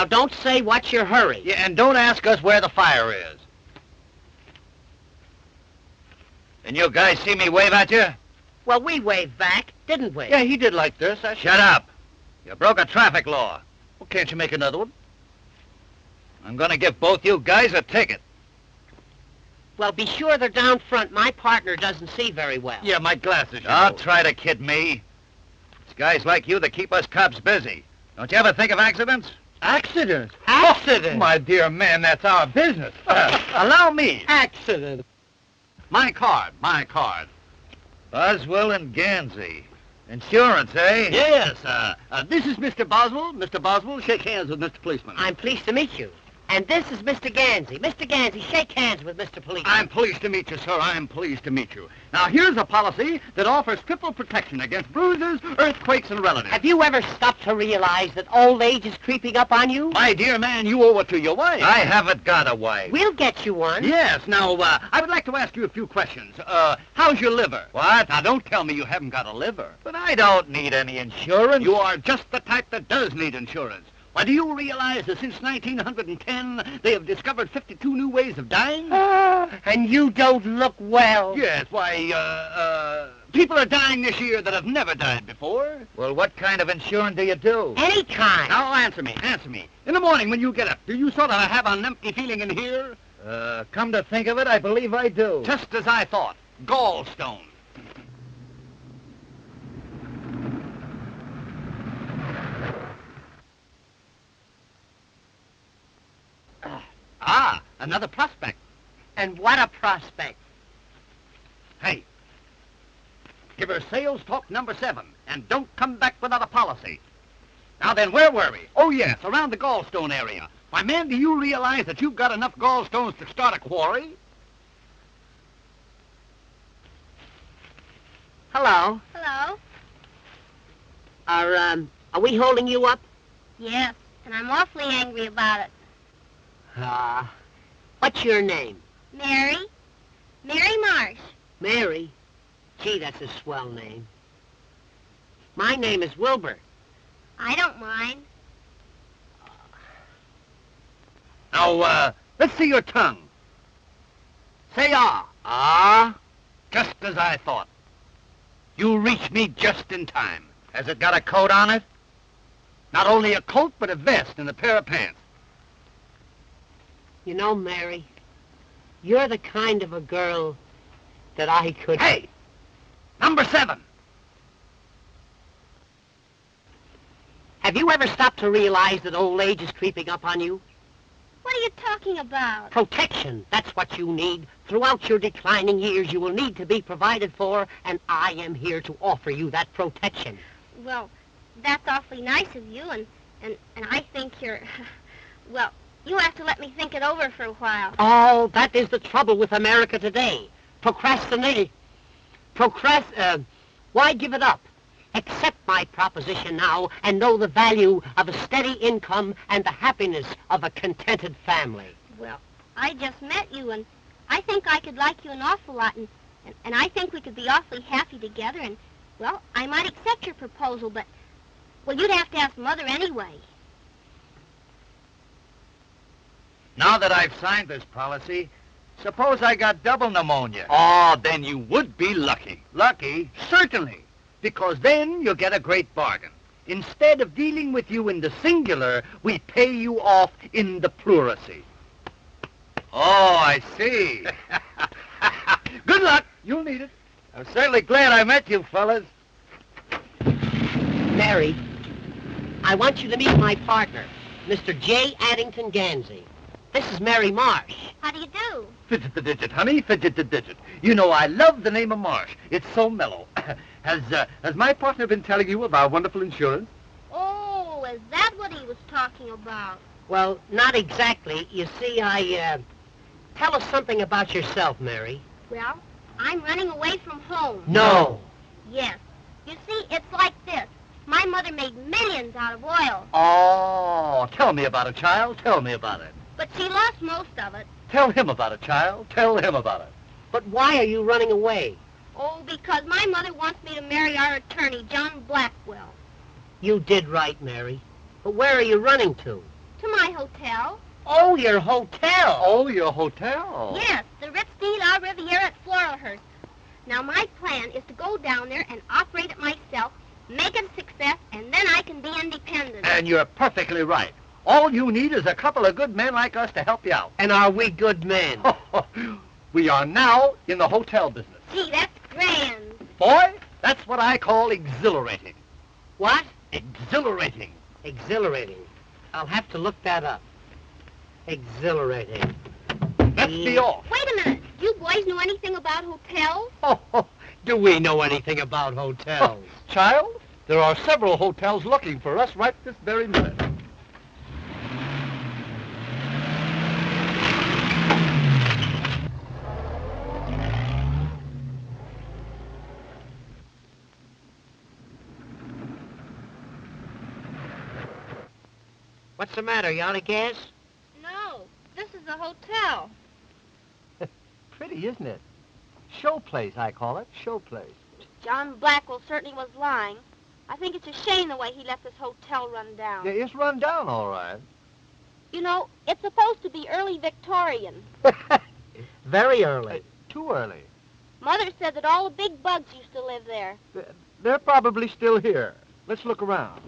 Now, don't say what's your hurry. Yeah, and don't ask us where the fire is. And you guys see me wave at you? Well, we waved back, didn't we? Yeah, he did like this. Shut up. You broke a traffic law. Well, can't you make another one? I'm gonna give both you guys a ticket. Well, be sure they're down front. My partner doesn't see very well. Yeah, my glasses. Don't try to kid me. It's guys like you that keep us cops busy. Don't you ever think of accidents? Accidents? Accident? Oh, my dear man, that's our business. Allow me. Accident. My card. Boswell and Gansey. Insurance, eh? Yes, this is Mr. Boswell. Mr. Boswell, shake hands with Mr. Policeman. I'm pleased to meet you. And this is Mr. Gansey. Mr. Gansey, shake hands with Mr. Policeman. I'm pleased to meet you, sir. I'm pleased to meet you. Now, here's a policy that offers triple protection against bruises, earthquakes, and relatives. Have you ever stopped to realize that old age is creeping up on you? My dear man, you owe it to your wife. I haven't got a wife. We'll get you one. Yes. Now, I would like to ask you a few questions. How's your liver? What? Now, don't tell me you haven't got a liver. But I don't need any insurance. You are just the type that does need insurance. Why, do you realize that since 1910, they have discovered 52 new ways of dying? And you don't look well. Yes, why, people are dying this year that have never died before. Well, what kind of insurance do you do? Any kind. Now, answer me. In the morning when you get up, do you sort of have an empty feeling in here? Come to think of it, I believe I do. Just as I thought. Gallstone. Another prospect. And what a prospect. Hey, give her sales talk number 7, and don't come back without a policy. Now then, where were we? Oh, yes, around the gallstone area. Why, man, do you realize that you've got enough gallstones to start a quarry? Hello. Hello? Are we holding you up? Yes, and I'm awfully angry about it. What's your name? Mary? Mary Marsh. Mary? Gee, that's a swell name. My name is Wilbur. I don't mind. Now, let's see your tongue. Say ah. Ah? Just as I thought. You reached me just in time. Has it got a coat on it? Not only a coat, but a vest and a pair of pants. You know, Mary, you're the kind of a girl that I could... Hey! Number 7. Have you ever stopped to realize that old age is creeping up on you? What are you talking about? Protection. That's what you need. Throughout your declining years, you will need to be provided for, and I am here to offer you that protection. Well, that's awfully nice of you, and I think you're... Well, you have to let me think it over for a while. Oh, that is the trouble with America today. Procrastinate. Why give it up? Accept my proposition now and know the value of a steady income and the happiness of a contented family. Well, I just met you, and I think I could like you an awful lot, and I think we could be awfully happy together, and, well, I might accept your proposal, but, well, you'd have to ask Mother anyway. Now that I've signed this policy, suppose I got double pneumonia. Oh, then you would be lucky. Lucky? Certainly, because then you'll get a great bargain. Instead of dealing with you in the singular, we pay you off in the pluracy. Oh, I see. Good luck. You'll need it. I'm certainly glad I met you fellas. Mary, I want you to meet my partner, Mr. J. Addington Gansey. This is Mary Marsh. How do you do? Fidget the digit, honey, fidget the digit. You know, I love the name of Marsh. It's so mellow. Has my partner been telling you of our wonderful insurance? Oh, is that what he was talking about? Well, not exactly. You see, tell us something about yourself, Mary. Well, I'm running away from home. No. Yes. You see, it's like this. My mother made millions out of oil. Oh, tell me about it, child. Tell me about it. But she lost most of it. Tell him about it, child. Tell him about it. But why are you running away? Oh, because my mother wants me to marry our attorney, John Blackwell. You did right, Mary. But where are you running to? To To my hotel. Oh, your hotel. Oh, your hotel. Yes, the Ritz de la Riviera at Floralhurst. Now, my plan is to go down there and operate it myself, make it a success, and then I can be independent. And you're perfectly right. All you need is a couple of good men like us to help you out. And are we good men? We are now in the hotel business. Gee, that's grand. Boy, that's what I call exhilarating. What? Exhilarating. Exhilarating. I'll have to look that up. Exhilarating. Let's be off. Wait a minute. Do you boys know anything about hotels? Do we know anything about hotels? Child, there are several hotels looking for us right this very minute. What's the matter? You out of gas? No, this is a hotel. Pretty, isn't it? Show place, I call it. Show place. John Blackwell certainly was lying. I think it's a shame the way he let this hotel run down. Yeah, it's run down all right. You know, it's supposed to be early Victorian. Very early. Too early. Mother said that all the big bugs used to live there. They're probably still here. Let's look around.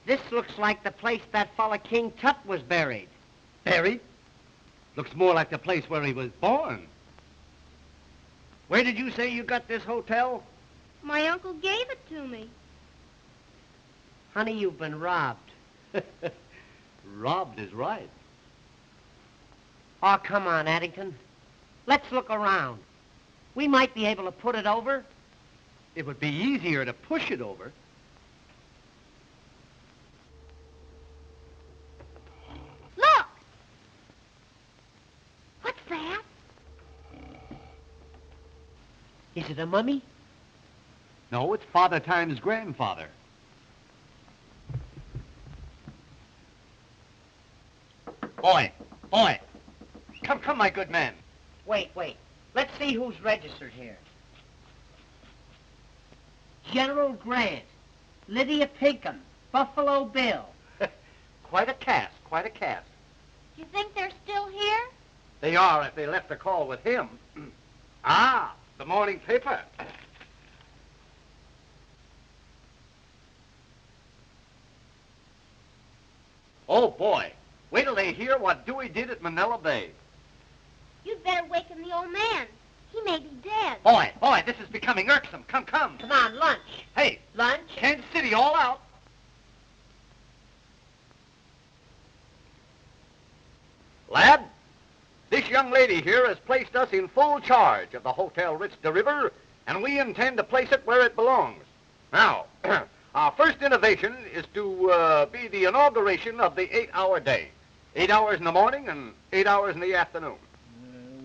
This looks like the place that fella King Tut was buried. Buried? Looks more like the place where he was born. Where did you say you got this hotel? My uncle gave it to me. Honey, you've been robbed. Robbed is right. Oh, come on, Addington. Let's look around. We might be able to put it over. It would be easier to push it over. Look! What's that? Is it a mummy? No, it's Father Time's grandfather. Boy, come, my good man. Wait. Let's see who's registered here. General Grant, Lydia Pinkham, Buffalo Bill. Quite a cast. You think they're still here? They are if they left a call with him. Ah, the morning paper. Oh, boy. Wait till they hear what Dewey did at Manila Bay. You'd better waken the old man. He may be dead. Boy, this is becoming irksome. Come. Come on, lunch. Hey, Lunch? Kansas City all out. Lad, this young lady here has placed us in full charge of the Hotel Ritz de River, and we intend to place it where it belongs. Now, our first innovation is to be the inauguration of the 8-hour day. 8 hours in the morning and 8 hours in the afternoon.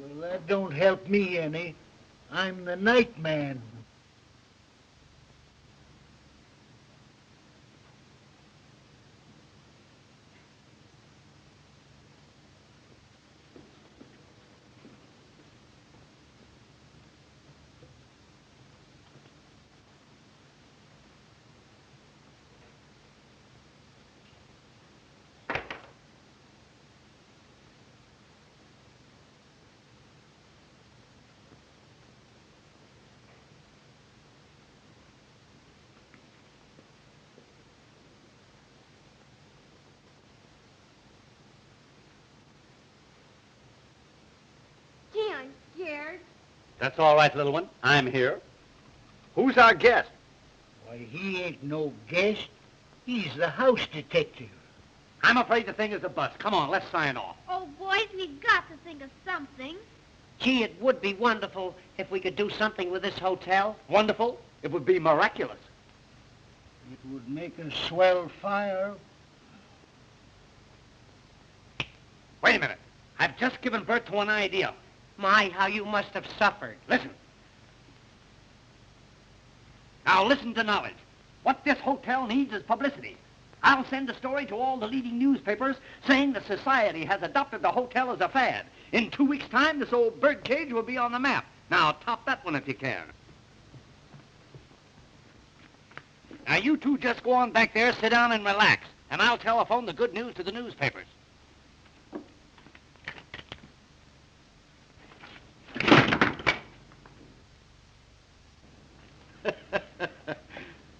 Well, that don't help me any. I'm the night man. Gee, I'm scared. That's all right, little one. I'm here. Who's our guest? Why, he ain't no guest. He's the house detective. I'm afraid the thing is a bust. Come on, let's sign off. Oh, boys, we've got to think of something. Gee, it would be wonderful if we could do something with this hotel. Wonderful? It would be miraculous. It would make a swell fire. Wait a minute. I've just given birth to an idea. My, how you must have suffered. Listen. Now listen to knowledge. What this hotel needs is publicity. I'll send a story to all the leading newspapers saying the society has adopted the hotel as a fad. In 2 weeks' time, this old bird cage will be on the map. Now, top that one if you can. Now, you two just go on back there, sit down and relax, and I'll telephone the good news to the newspapers.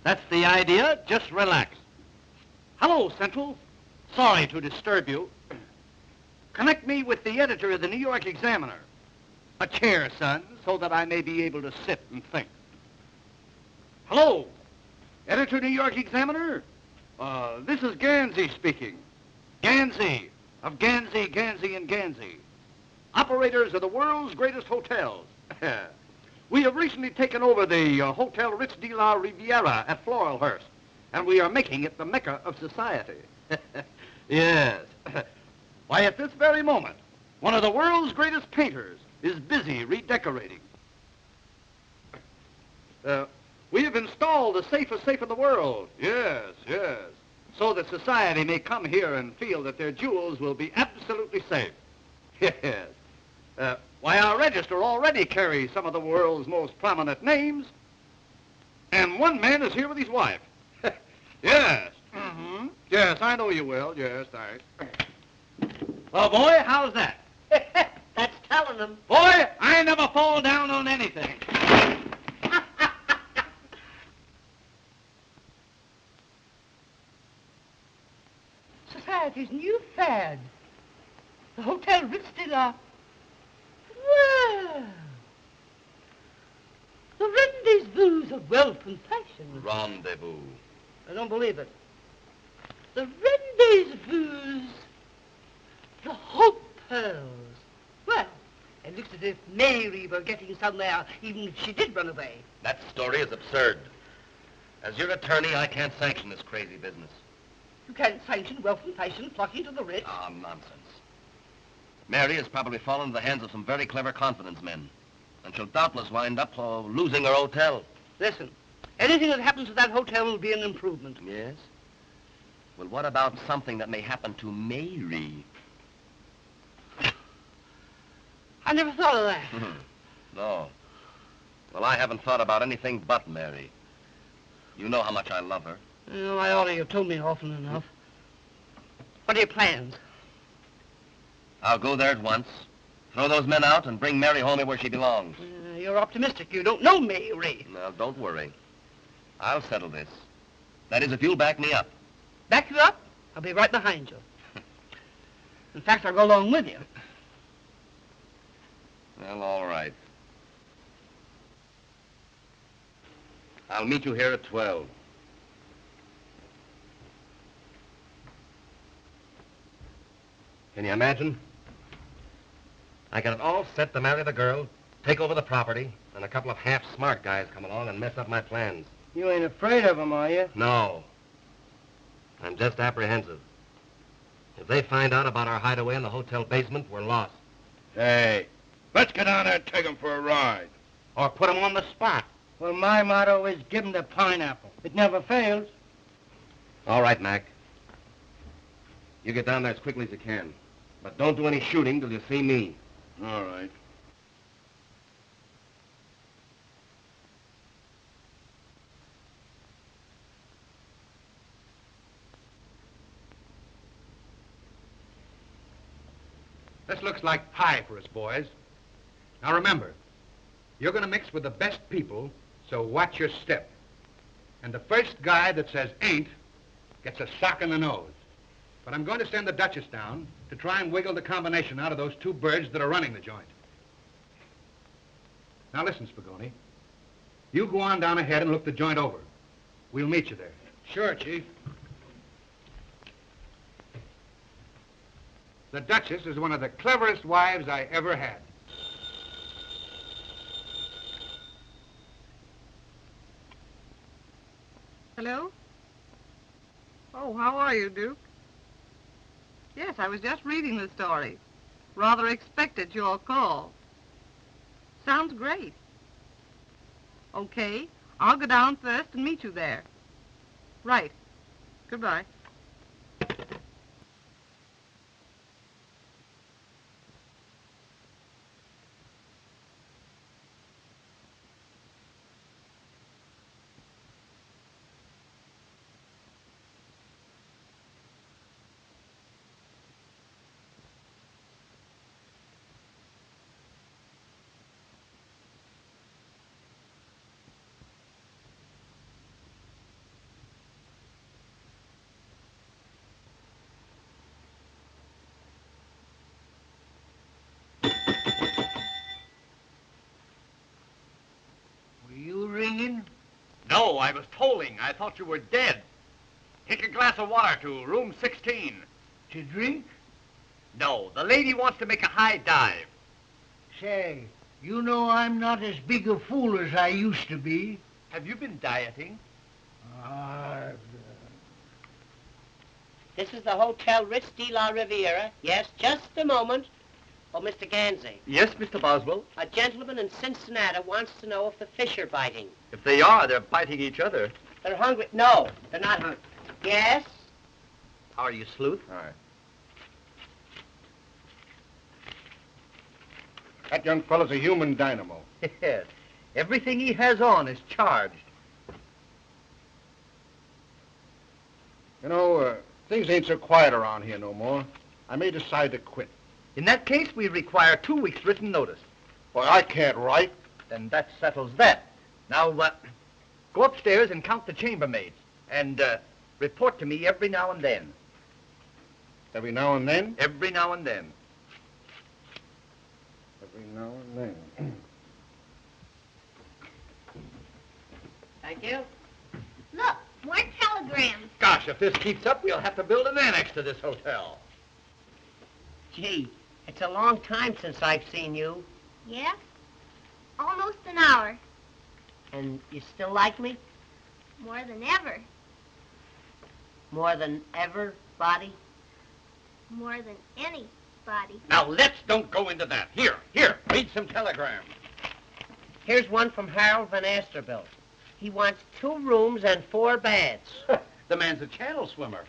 That's the idea. Just relax. Hello, Central. Sorry to disturb you. Connect me with the editor of the New York Examiner. A chair, son, so that I may be able to sit and think. Hello, editor New York Examiner. This is Gansey speaking. Gansey of Gansey, Gansey, and Gansey. Operators of the world's greatest hotels. We have recently taken over the Hotel Ritz de la Riviera at Floralhurst, and we are making it the mecca of society. Yes. Why, at this very moment, one of the world's greatest painters is busy redecorating. We have installed the safest safe in the world. Yes, yes. So that society may come here and feel that their jewels will be absolutely safe. Yes. Why, our register already carries some of the world's most prominent names. And one man is here with his wife. Yes. Mm-hmm. Yes, I know you will. Yes, thanks. Well, boy, how's that? That's telling them. Boy, I never fall down on anything. Society's new fad. The Hotel Ritz de la... Well, the rendezvous of wealth and fashion. Rendezvous. I don't believe it. The rendezvous, the hope pearls. Well, it looks as if Mary were getting somewhere, even if she did run away. That story is absurd. As your attorney, I can't sanction this crazy business. You can't sanction wealth and fashion flocking to the Ritz. Ah, nonsense. Mary has probably fallen into the hands of some very clever confidence men, and she'll doubtless wind up losing her hotel. Listen, anything that happens to that hotel will be an improvement. Yes? Well, what about something that may happen to Mary? I never thought of that. No. Well, I haven't thought about anything but Mary. You know how much I love her. Oh, I ought to have told me often enough. What are your plans? I'll go there at once, throw those men out, and bring Mary home where she belongs. You're optimistic. You don't know Mary. Now, don't worry. I'll settle this. That is, if you'll back me up. Back you up? I'll be right behind you. In fact, I'll go along with you. Well, all right. I'll meet you here at 12. Can you imagine? I got it all set to marry the girl, take over the property, and a couple of half-smart guys come along and mess up my plans. You ain't afraid of them, are you? No. I'm just apprehensive. If they find out about our hideaway in the hotel basement, we're lost. Hey, let's get down there and take them for a ride. Or put them on the spot. Well, my motto is give them the pineapple. It never fails. All right, Mac. You get down there as quickly as you can. But don't do any shooting till you see me. All right. This looks like pie for us, boys. Now remember, you're going to mix with the best people, so watch your step. And the first guy that says ain't gets a sock in the nose. But I'm going to send the Duchess down to try and wiggle the combination out of those two birds that are running the joint. Now listen, Spagoni. You go on down ahead and look the joint over. We'll meet you there. Sure, Chief. The Duchess is one of the cleverest wives I ever had. Hello? Oh, how are you, Duke? Yes, I was just reading the story. Rather expected your call. Sounds great. Okay, I'll go down first and meet you there. Right. Goodbye. Were you ringing? No, I was tolling. I thought you were dead. Take a glass of water to room 16. To drink? No, the lady wants to make a high dive. Say, you know I'm not as big a fool as I used to be. Have you been dieting? This is the Hotel Ritz de la Riviera. Yes, just a moment. Oh, Mr. Gansey. Yes, Mr. Boswell. A gentleman in Cincinnati wants to know if the fish are biting. If they are, they're biting each other. They're hungry. No, they're not hungry. Yes? How are you, Sleuth? All right. That young fellow's a human dynamo. Yes. Everything he has on is charged. You know, things ain't so quiet around here no more. I may decide to quit. In that case, we require 2 weeks' written notice. Boy, I can't write. Then that settles that. Now, go upstairs and count the chambermaids. And report to me every now and then. Every now and then? Every now and then. Every now and then. Thank you. Look, more telegrams. Gosh, if this keeps up, we'll have to build an annex to this hotel. Gee, it's a long time since I've seen you. Yeah? Almost an hour. And you still like me? More than ever. More than ever, Body? More than anybody. Now, let's don't go into that. Here, read some telegrams. Here's one from Harold Van Asterbilt. He wants 2 rooms and 4 baths. The man's a channel swimmer.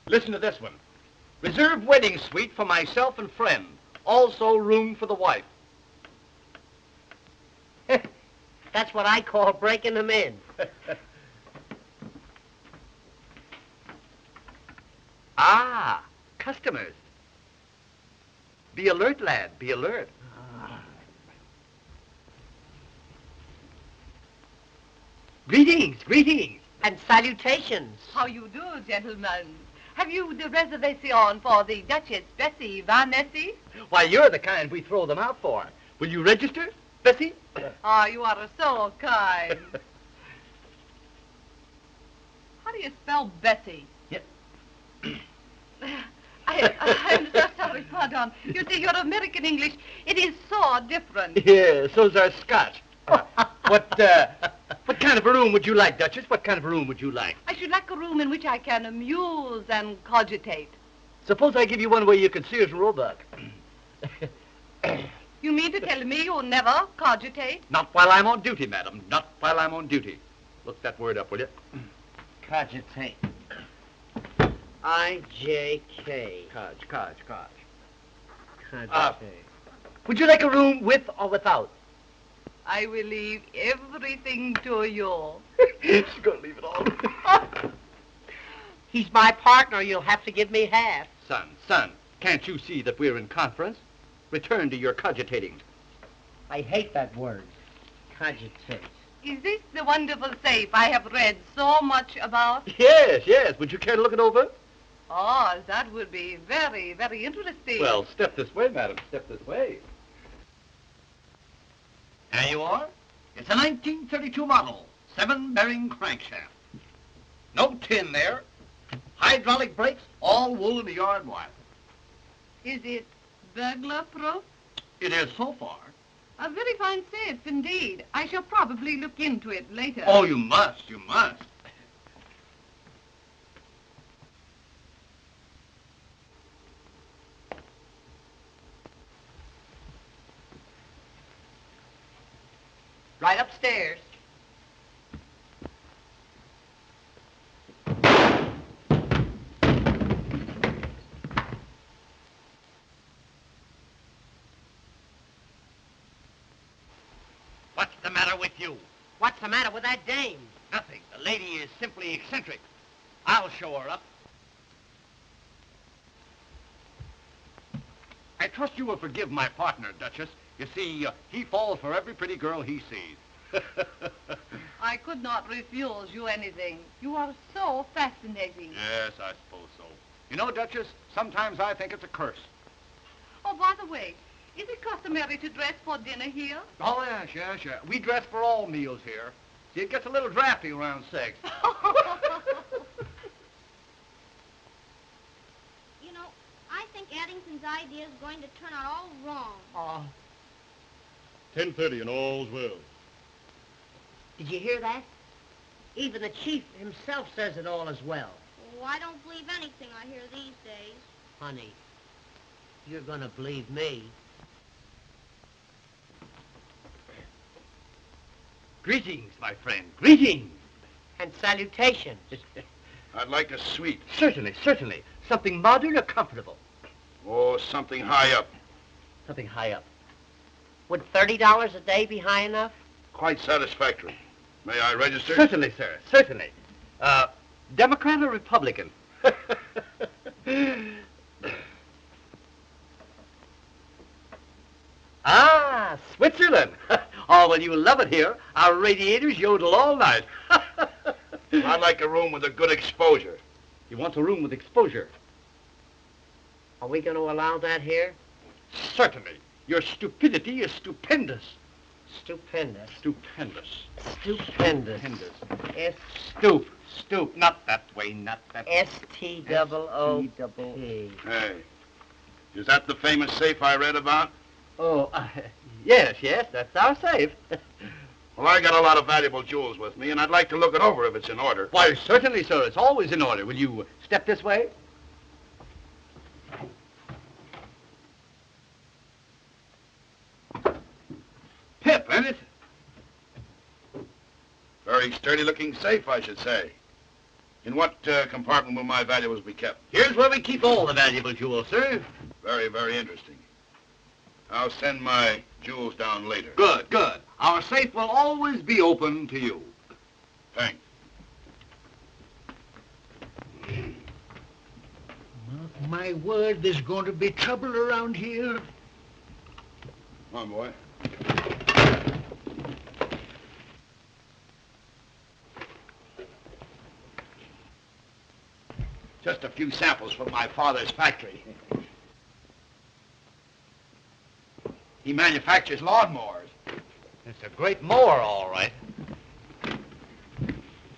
Listen to this one. Reserved wedding suite for myself and friend. Also room for the wife. That's what I call breaking them in. Ah, customers. Be alert, lad, be alert. Greetings, greetings, and salutations. How you do, gentlemen? Have you the reservation for the Duchess Bessie Van Nessy? Why, you're the kind we throw them out for. Will you register, Bessie? Ah, you are so kind. How do you spell Bessie? Yep. I'm so sorry, pardon. You see, your American English, it is so different. Yeah, so's our Scotch. What kind of a room would you like, Duchess? What kind of a room would you like? I should like a room in which I can amuse and cogitate. Suppose I give you one where you could Sears and Roebuck. You mean to tell me you'll never cogitate? Not while I'm on duty, madam. Not while I'm on duty. Look that word up, will you? Cogitate. I-J-K. Codge. Cogitate. Would you like a room with or without? I will leave everything to you. She's gonna leave it all. He's my partner. You'll have to give me half. Son, can't you see that we're in conference? Return to your cogitating. I hate that word. Cogitate. Is this the wonderful safe I have read so much about? Yes. Would you care to look it over? Oh, that would be very, very interesting. Well, step this way, madam. Step this way. There you are. It's a 1932 model, 7-bearing crankshaft. No tin there. Hydraulic brakes, all wool in the yard wire. Is it burglar-proof? It is so far. A very fine safe, indeed. I shall probably look into it later. Oh, you must, you must. Right upstairs. What's the matter with you? What's the matter with that dame? Nothing. The lady is simply eccentric. I'll show her up. I trust you will forgive my partner, Duchess. You see, he falls for every pretty girl he sees. I could not refuse you anything. You are so fascinating. Yes, I suppose so. You know, Duchess, sometimes I think it's a curse. Oh, by the way, is it customary to dress for dinner here? Oh, yes, yes, yes. We dress for all meals here. See, it gets a little drafty around 6. You know, I think Addington's idea is going to turn out all wrong. Oh, 10:30 and all's well. did you hear that? Even the chief himself says it all is well. Oh, I don't believe anything I hear these days. Honey, you're gonna believe me. Greetings, my friend. Greetings. And salutations. I'd like a suite. Certainly, certainly. Something modern or comfortable. Oh, something high up. Something high up. Would $30 a day be high enough? Quite satisfactory. May I register? Certainly, sir. Certainly. Democrat or Republican? Ah, Switzerland. Oh, well, you'll love it here. Our radiators yodel all night. I'd like a room with a good exposure. You want a room with exposure? Are we going to allow that here? Certainly. Your stupidity is stupendous. Stupendous. Stupendous. Stupendous. Stupendous. S Stoop. Not that way, not that way. S-T-double-O-P. Hey, is that the famous safe I read about? Oh, yes, that's our safe. Well, I got a lot of valuable jewels with me, and I'd like to look it over if it's in order. Why, certainly, sir. It's always in order. Will you step this way? Pip, ain't it? Very sturdy-looking safe, I should say. In what compartment will my valuables be kept? Here's where we keep all the valuable jewels, sir. Very, very interesting. I'll send my jewels down later. Good, good. Our safe will always be open to you. Thanks. Mark my word, there's going to be trouble around here. Come on, boy. Just a few samples from my father's factory. He manufactures lawnmowers. It's a great mower, all right.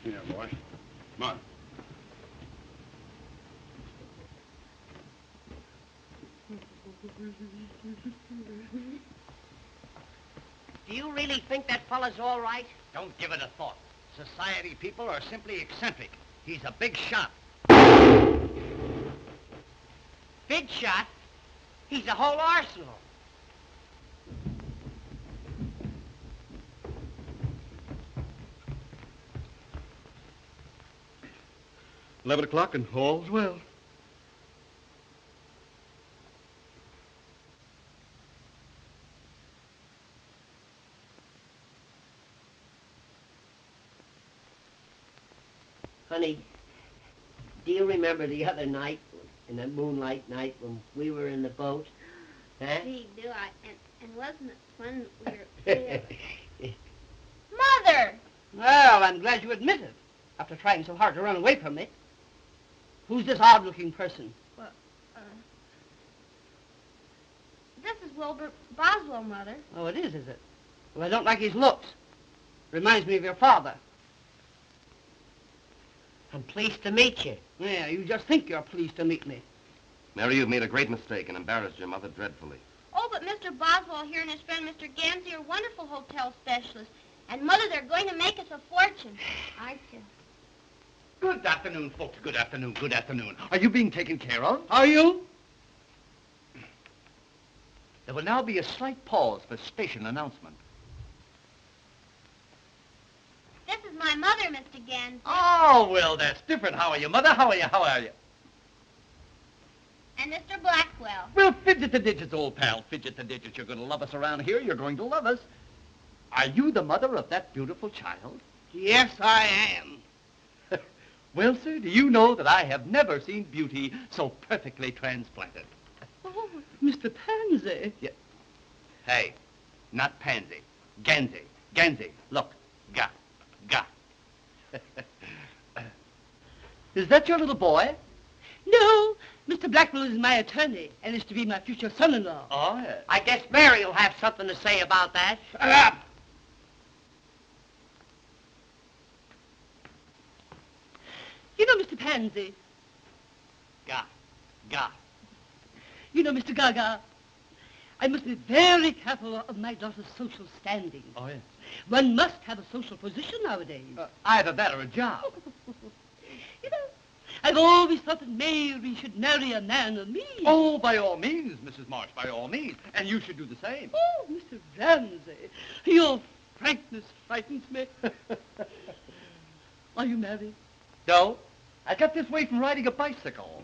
Here, boy. Come on. Do you really think that fella's all right? Don't give it a thought. Society people are simply eccentric. He's a big shot. Big shot? He's a whole arsenal. $11 and all's well. Honey, do you remember the other night, in that moonlight night when we were in the boat? Huh? Gee, do I? And wasn't it fun we were... Mother! Well, I'm glad you admit it, after trying so hard to run away from me. Who's this odd-looking person? Well, this is Wilbur Boswell, Mother. Oh, it is it? Well, I don't like his looks. Reminds me of your father. I'm pleased to meet you. Yeah, you just think you're pleased to meet me. Mary, you've made a great mistake and embarrassed your mother dreadfully. Oh, but Mr. Boswell here and his friend Mr. Gansey are wonderful hotel specialists. And, Mother, they're going to make us a fortune. Aren't you? Good afternoon, folks. Good afternoon. Good afternoon. Are you being taken care of? Are you? There will now be a slight pause for station announcement. This is my mother, Mr. Gansey. Oh, well, that's different. How are you, Mother? How are you? How are you? And Mr. Blackwell. Well, fidget the digits, old pal. Fidget the digits. You're going to love us around here. You're going to love us. Are you the mother of that beautiful child? Yes, I am. Well, sir, do you know that I have never seen beauty so perfectly transplanted? Oh, Mr. Pansy. Yeah. Hey, not pansy. Gansey. Gansey. Look. Ga. Is that your little boy? No, Mr. Blackwell is my attorney and is to be my future son-in-law. Oh, yes. I guess Mary will have something to say about that. Shut up! You know, Mr. Pansy. Ga. You know, Mr. Gaga. I must be very careful of my daughter's social standing. Oh, yes. One must have a social position nowadays. Either that or a job. You know, I've always thought that Mary should marry a man of me. Oh, by all means, Mrs. Marsh, by all means. And you should do the same. Oh, Mr. Ramsey, your frankness frightens me. Are you married? No, I got this way from riding a bicycle.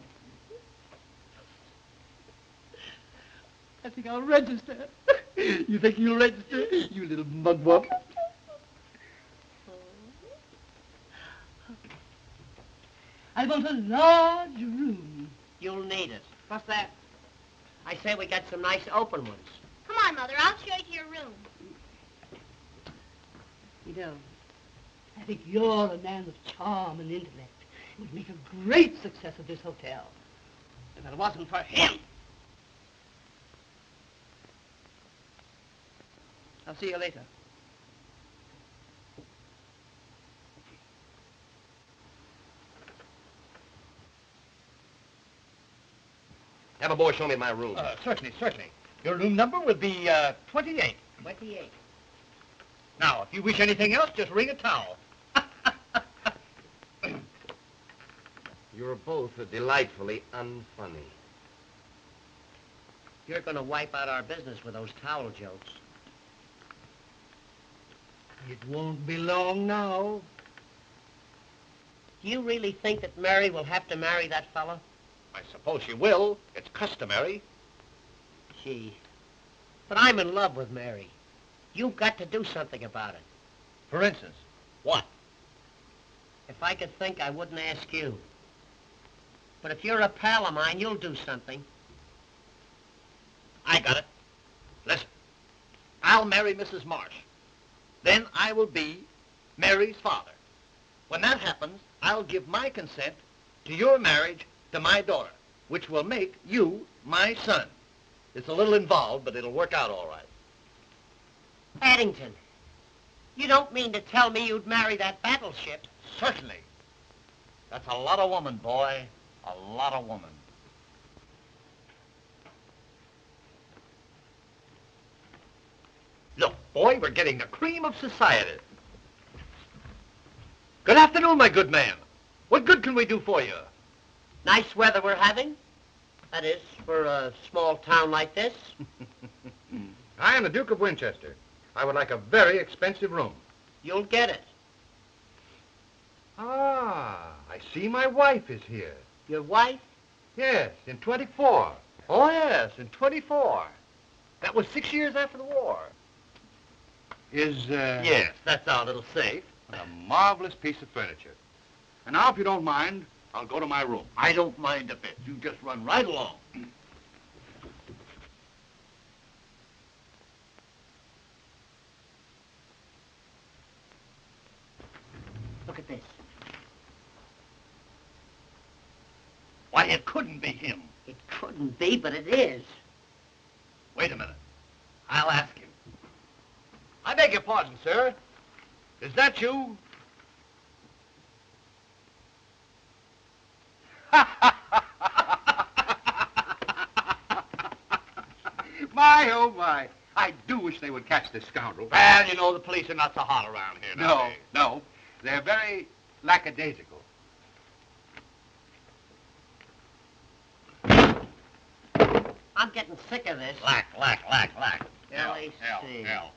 I think I'll register. You think you'll register, you little mugwump? I want a large room. You'll need it. What's that? I say we got some nice open ones. Come on, Mother. I'll show you to your room. You know, I think you're a man of charm and intellect. It would make a great success of this hotel. If it wasn't for him. I'll see you later. Have a boy show me my room. Certainly. Your room number will be 28. 28. Now, if you wish anything else, just ring a towel. You're both delightfully unfunny. You're going to wipe out our business with those towel jokes. It won't be long now. Do you really think that Mary will have to marry that fellow? I suppose she will. It's customary. Gee. But I'm in love with Mary. You've got to do something about it. For instance, what? If I could think, I wouldn't ask you. But if you're a pal of mine, you'll do something. I got it. Listen, I'll marry Mrs. Marsh. Then I will be Mary's father. When that happens, I'll give my consent to your marriage to my daughter, which will make you my son. It's a little involved, but it'll work out all right. Paddington, you don't mean to tell me you'd marry that battleship? Certainly. That's a lot of woman, boy. A lot of woman. Look, boy, we're getting the cream of society. Good afternoon, my good man. What good can we do for you? Nice weather we're having. That is, for a small town like this. I am the Duke of Winchester. I would like a very expensive room. You'll get it. Ah, I see my wife is here. Your wife? Yes, in 24. Oh, yes, in 24. That was 6 years after the war. Yes, that's our little safe. A marvelous piece of furniture. And now, if you don't mind, I'll go to my room. I don't mind a bit. You just run right along. Look at this. Why, it couldn't be him. It couldn't be, but it is. Wait a minute. I'll ask him. I beg your pardon, sir. Is that you? My, oh, my. I do wish they would catch this scoundrel. Well, you know, the police are not so hot around here No, nowadays. no. They're very lackadaisical. I'm getting sick of this. Lack. L.A.C. Hell.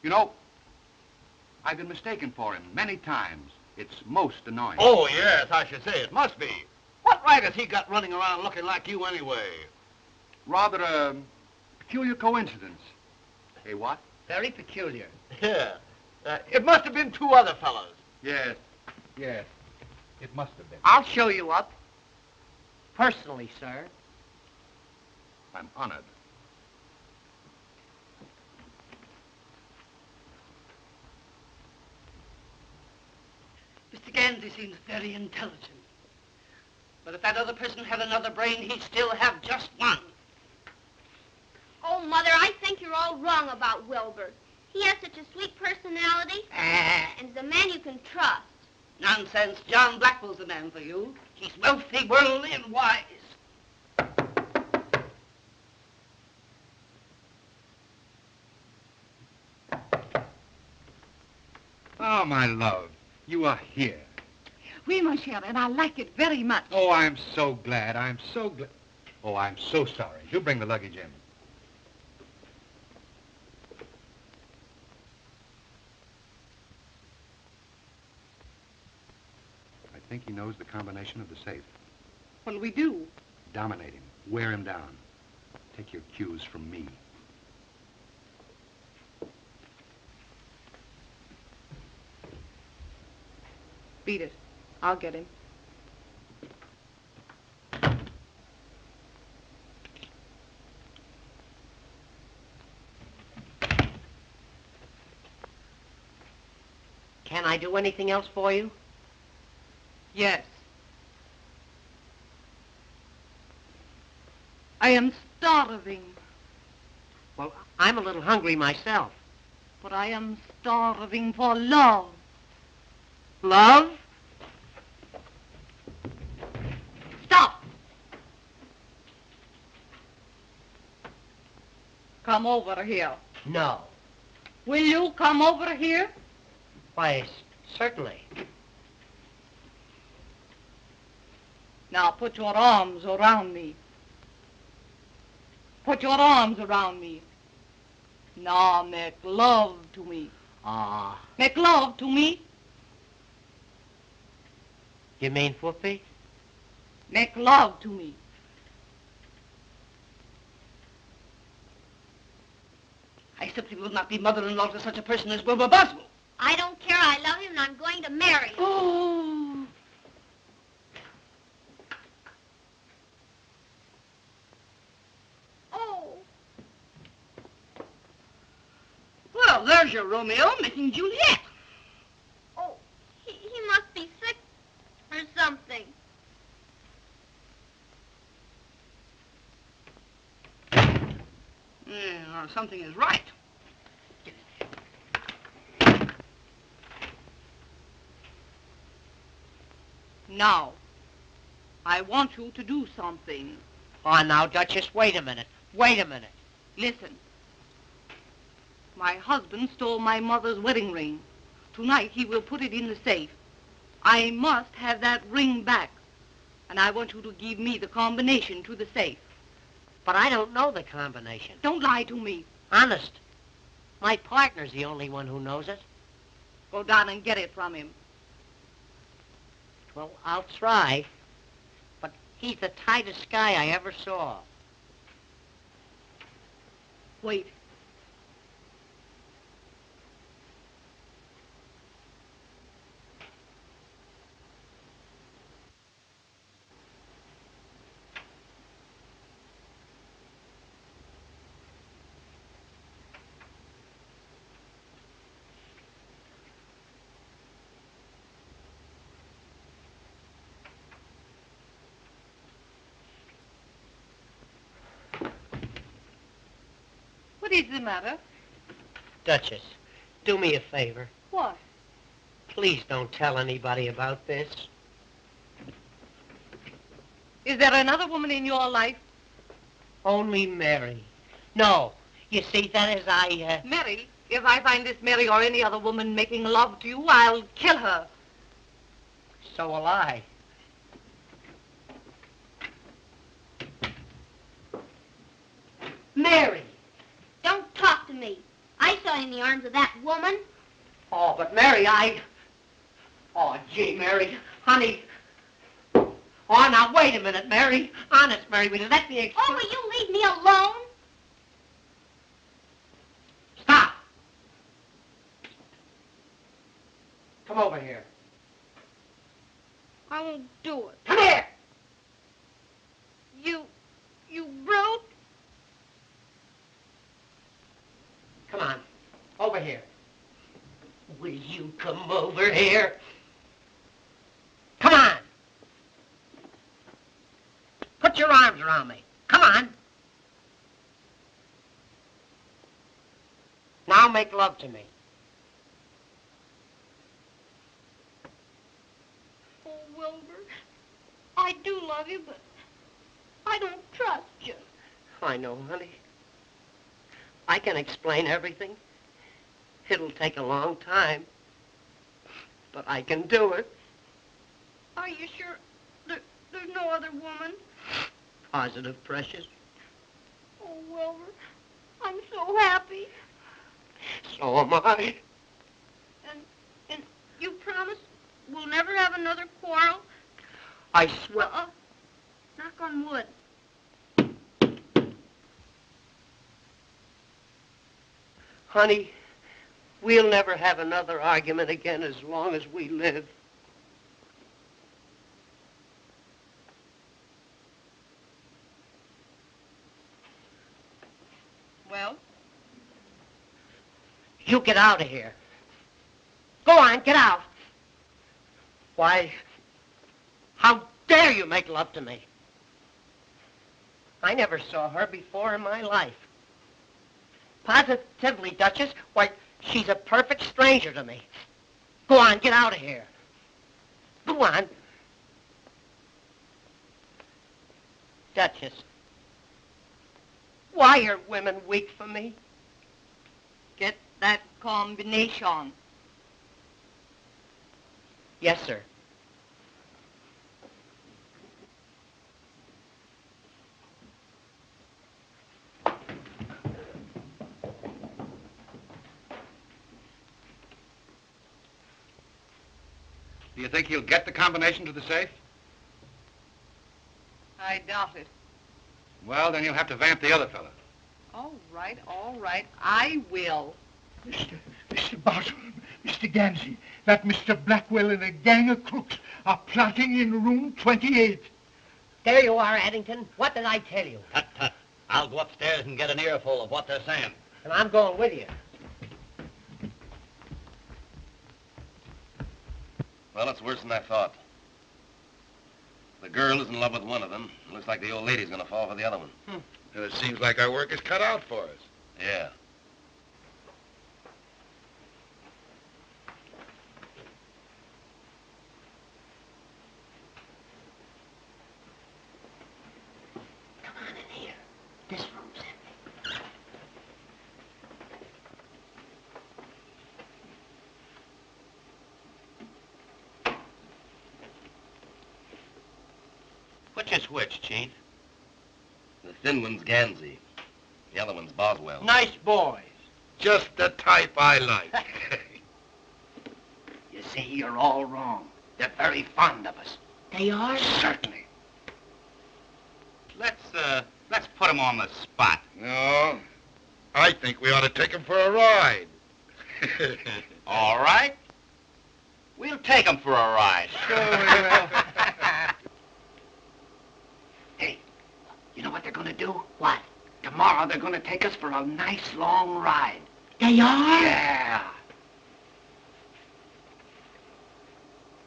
You know, I've been mistaken for him many times. It's most annoying. Oh, yes, I should say it must be. What right has he got running around looking like you anyway? Rather a peculiar coincidence. Hey, what? Very peculiar. Yeah. It must have been two other fellows. Yes. It must have been. I'll show you up. Personally, sir. I'm honored. Mr. Gansey seems very intelligent. But if that other person had another brain, he'd still have just one. Oh, Mother, I think you're all wrong about Wilbur. He has such a sweet personality, and he's a man you can trust. Nonsense. John Blackwell's the man for you. He's wealthy, worldly, and wise. Oh, my love, you are here. Oui, mon cher, and I like it very much. Oh, I'm so glad. Oh, I'm so sorry. You bring the luggage in. I think he knows the combination of the safe. What'll we do? Dominate him. Wear him down. Take your cues from me. Beat it. I'll get him. Can I do anything else for you? Yes. I am starving, Well, I'm a little hungry myself. but I am starving for love. Love? Stop! Come over here. No. Will you come over here? Why, certainly. Now put your arms around me. Put your arms around me. Now make love to me. Make love to me. You mean whoopee? Make love to me. I simply will not be mother-in-law to such a person as Wilbur Boswell. I don't care. I love him, and I'm going to marry him. Oh. Oh. Well, there's your Romeo making Juliet. Oh, he must be sick or something. Yeah, or something is right. Now, I want you to do something. Oh, now, Duchess, wait a minute. Wait a minute. Listen. My husband stole my mother's wedding ring. Tonight he will put it in the safe. I must have that ring back. And I want you to give me the combination to the safe. But I don't know the combination. Don't lie to me. Honest. My partner's the only one who knows it. Go down and get it from him. Well, I'll try. But he's the tightest guy I ever saw. Wait. What is the matter? Duchess, do me a favor. What? Please don't tell anybody about this. Is there another woman in your life? Only Mary. No. You see, that is, Mary? If I find this Mary or any other woman making love to you, I'll kill her. So will I. Mary, don't talk to me. I saw you in the arms of that woman. Oh, but Mary, Oh, gee, Mary. Honey. Oh, now, wait a minute, Mary. Honest, Mary, will you let me Oh, will you leave me alone? Stop! Come over here. I won't do it. Come here! You brute. Come on. Over here. Will you come over here? Come on! Put your arms around me. Come on. Now make love to me. Oh, Wilbur, I do love you, but I don't trust you. I know, honey. I can explain everything. It'll take a long time, but I can do it. Are you sure there's no other woman? Positive, precious. Oh, Wilbur, I'm so happy. So am I. And you promise we'll never have another quarrel? I swear. Knock on wood. Honey, we'll never have another argument again as long as we live. Well? You get out of here. Go on, get out. Why, how dare you make love to me? I never saw her before in my life. Positively, Duchess, why, she's a perfect stranger to me. Go on, get out of here. Go on. Duchess, why are women weak for me? Get that combination. Yes, sir. Do you think he'll get the combination to the safe? I doubt it. Well, then you'll have to vamp the other fella. All right. I will. Mr. Barton, Mr. Gansey, that Mr. Blackwell and a gang of crooks are plotting in room 28. There you are, Addington. What did I tell you? Tut, tut. I'll go upstairs and get an earful of what they're saying. And I'm going with you. Well, it's worse than I thought. The girl is in love with one of them. It looks like the old lady's gonna fall for the other one. And it seems like our work is cut out for us. Yeah. Come on in here. This room's empty. Which is which, Chief? The thin one's Gansey. The other one's Boswell. Nice boys. Just the type I like. You see, you're all wrong. They're very fond of us. They are? Certainly. Let's put them on the spot. No, I think we ought to take him for a ride. All right. We'll take them for a ride. Sure we will. Hey, you know what they're going to do? What? Tomorrow they're going to take us for a nice long ride. They are? Yeah.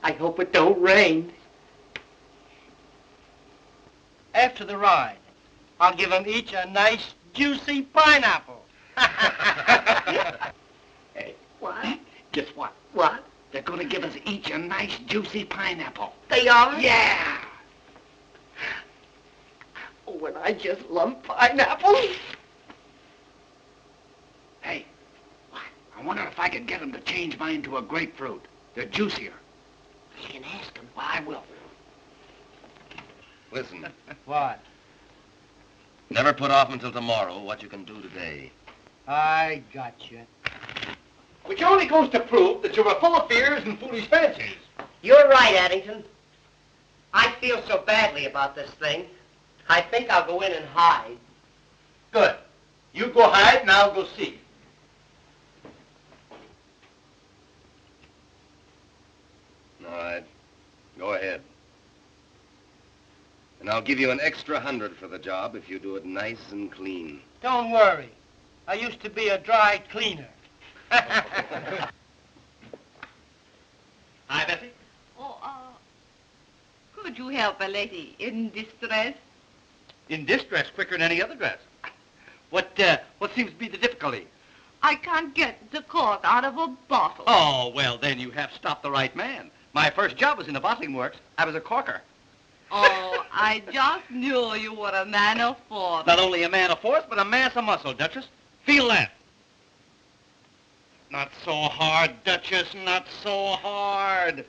I hope it don't rain. After the ride, I'll give them each a nice, juicy pineapple. Hey, what? Guess what? What? They're going to give us each a nice, juicy pineapple. They are? Yeah. delicious lump pineapples. Hey, I wonder if I can get him to change mine to a grapefruit. They're juicier. You can ask him. Well, I will. Listen, What? never put off until tomorrow what you can do today. I gotcha. Which only goes to prove that you were full of fears and foolish fancies. You're right, Addington. I feel so badly about this thing. I think I'll go in and hide. Good. You go hide and I'll go see. All right. Go ahead. And I'll give you an extra 100 for the job if you do it nice and clean. Don't worry. I used to be a dry cleaner. Hi, Bessie. Oh, could you help a lady in distress? In this dress quicker than any other dress. What seems to be the difficulty? I can't get the cork out of a bottle. Oh, well, then you have stopped the right man. My first job was in the bottling works. I was a corker. Oh, I just knew you were a man of force. Not only a man of force, but a mass of muscle, Duchess. Feel that. Not so hard, Duchess, not so hard.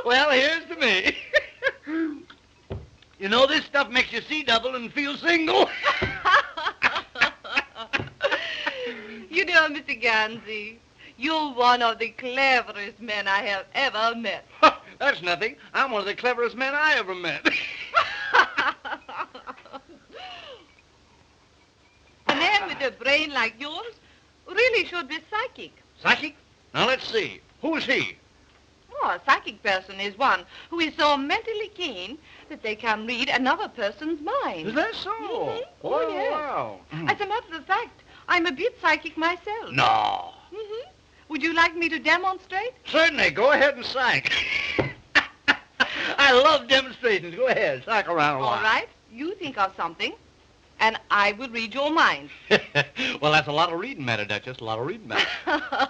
Well, here's to me. You know, this stuff makes you see double and feel single. You know, Mr. Gansey, you're one of the cleverest men I have ever met. That's nothing. I'm one of the cleverest men I ever met. A man with a brain like yours really should be psychic. Psychic? Now, let's see. Who's he? Oh, a psychic person is one who is so mentally keen that they can read another person's mind. Is that so? Mhm. Oh, yes. wow. As a matter of fact, I'm a bit psychic myself. No. Mm-hmm. Would you like me to demonstrate? Certainly. Go ahead and psych. I love demonstrations. Go ahead. Psych around a while. All right. You think of something, and I will read your mind. Well, that's a lot of reading matter, Duchess. A lot of reading matter.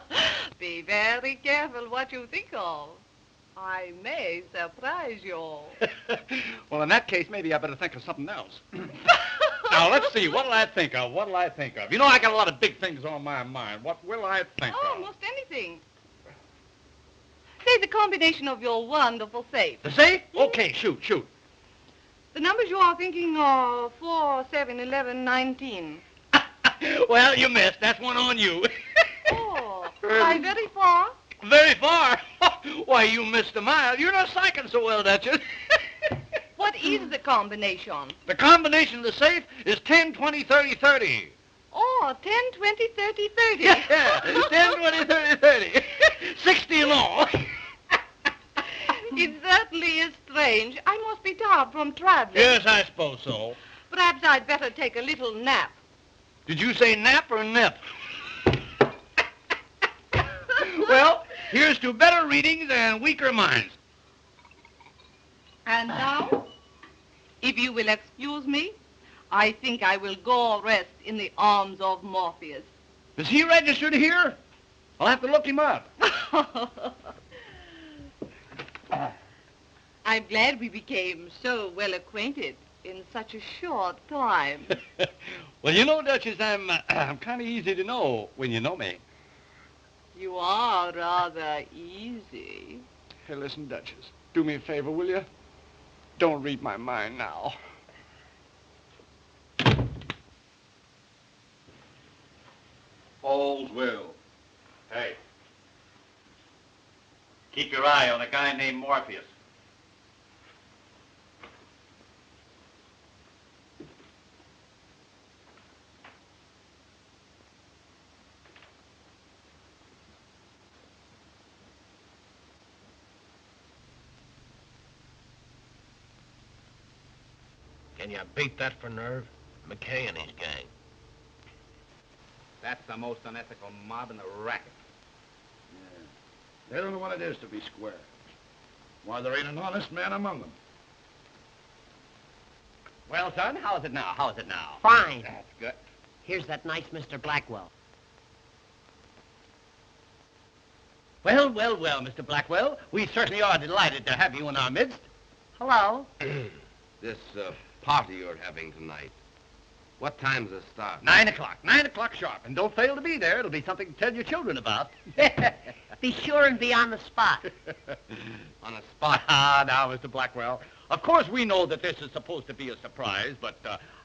Be very careful what you think of. I may surprise you. Well, in that case, maybe I better think of something else. Now, let's see. What'll I think of? What'll I think of? You know, I got a lot of big things on my mind. What will I think of? Almost anything. Say the combination of your wonderful safe. The safe? Okay, shoot. The numbers you are thinking are 4, 7, 11, 19. Well, you missed. That's one on you. Oh, by very far? Very far. Why, you missed a mile. You're not psyching so well, Duchess. What is the combination? The combination of the safe is 10, 20, 30, 30. Oh, 10, 20, 30, 30. Yeah, 10, 20, 30, 30. 60 in all. It certainly is strange. I must be tired from traveling. Yes, I suppose so. Perhaps I'd better take a little nap. Did you say nap or nip? Well, here's to better readings and weaker minds. And now, if you will excuse me, I think I will go rest in the arms of Morpheus. Is he registered here? I'll have to look him up. I'm glad we became so well acquainted in such a short time. Well, you know, Duchess, I'm kind of easy to know when you know me. You are rather easy. Hey, listen, Duchess, do me a favor, will you? Don't read my mind now. All's well. Hey. Keep your eye on a guy named Morpheus. Can you beat that for nerve? McKay and his gang. That's the most unethical mob in the racket. They don't know what it is to be square. Why, there ain't an honest man among them. Well, son, how is it now? Fine. That's good. Here's that nice Mr. Blackwell. Well, well, well, Mr. Blackwell. We certainly are delighted to have you in our midst. Hello. This party you're having tonight, what time's it start? 9 o'clock. 9 o'clock sharp. And don't fail to be there. It'll be something to tell your children about. Be sure and be on the spot. On a spot. Ah, now, Mr. Blackwell. Of course, we know that this is supposed to be a surprise, but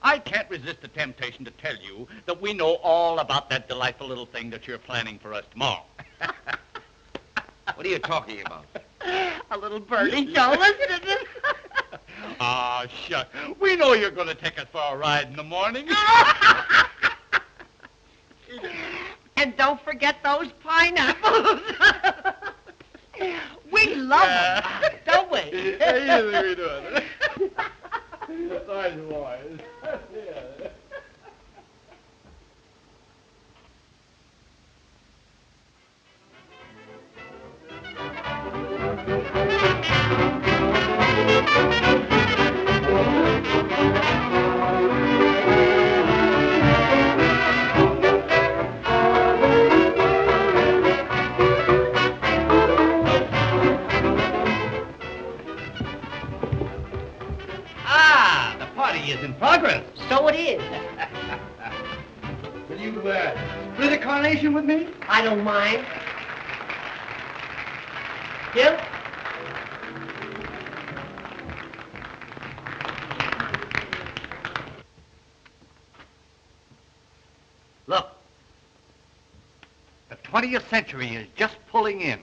I can't resist the temptation to tell you that we know all about that delightful little thing that you're planning for us tomorrow. What are you talking about? A little birdie. Don't listen to this. Ah, shucks. We know you're going to take us for a ride in the morning. And don't forget those pineapples. We love them, don't we? Yes, we do. Sorry, boys. Yeah. Ah, the party is in progress. So it is. Will you split a carnation with me? I don't mind. Gil? Look, the 20th century is just pulling in.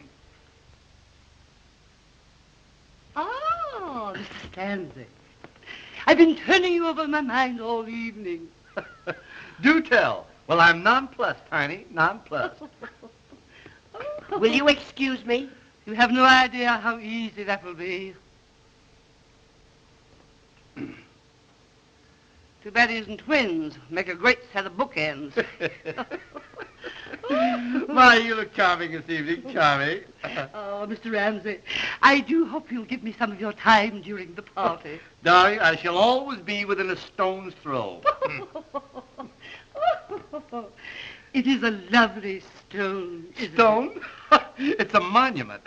Oh, Mr. Stanley. I've been turning you over my mind all evening. Do tell. Well, I'm nonplussed, Tiny, nonplussed. Will you excuse me? You have no idea how easy that will be. Too bad he isn't twins. Make a great set of bookends. My, you look charming this evening, charming. Oh, Mr. Ramsey, I do hope you'll give me some of your time during the party. Darling, I shall always be within a stone's throw. It is a lovely stone, isn't Stone? It's a monument.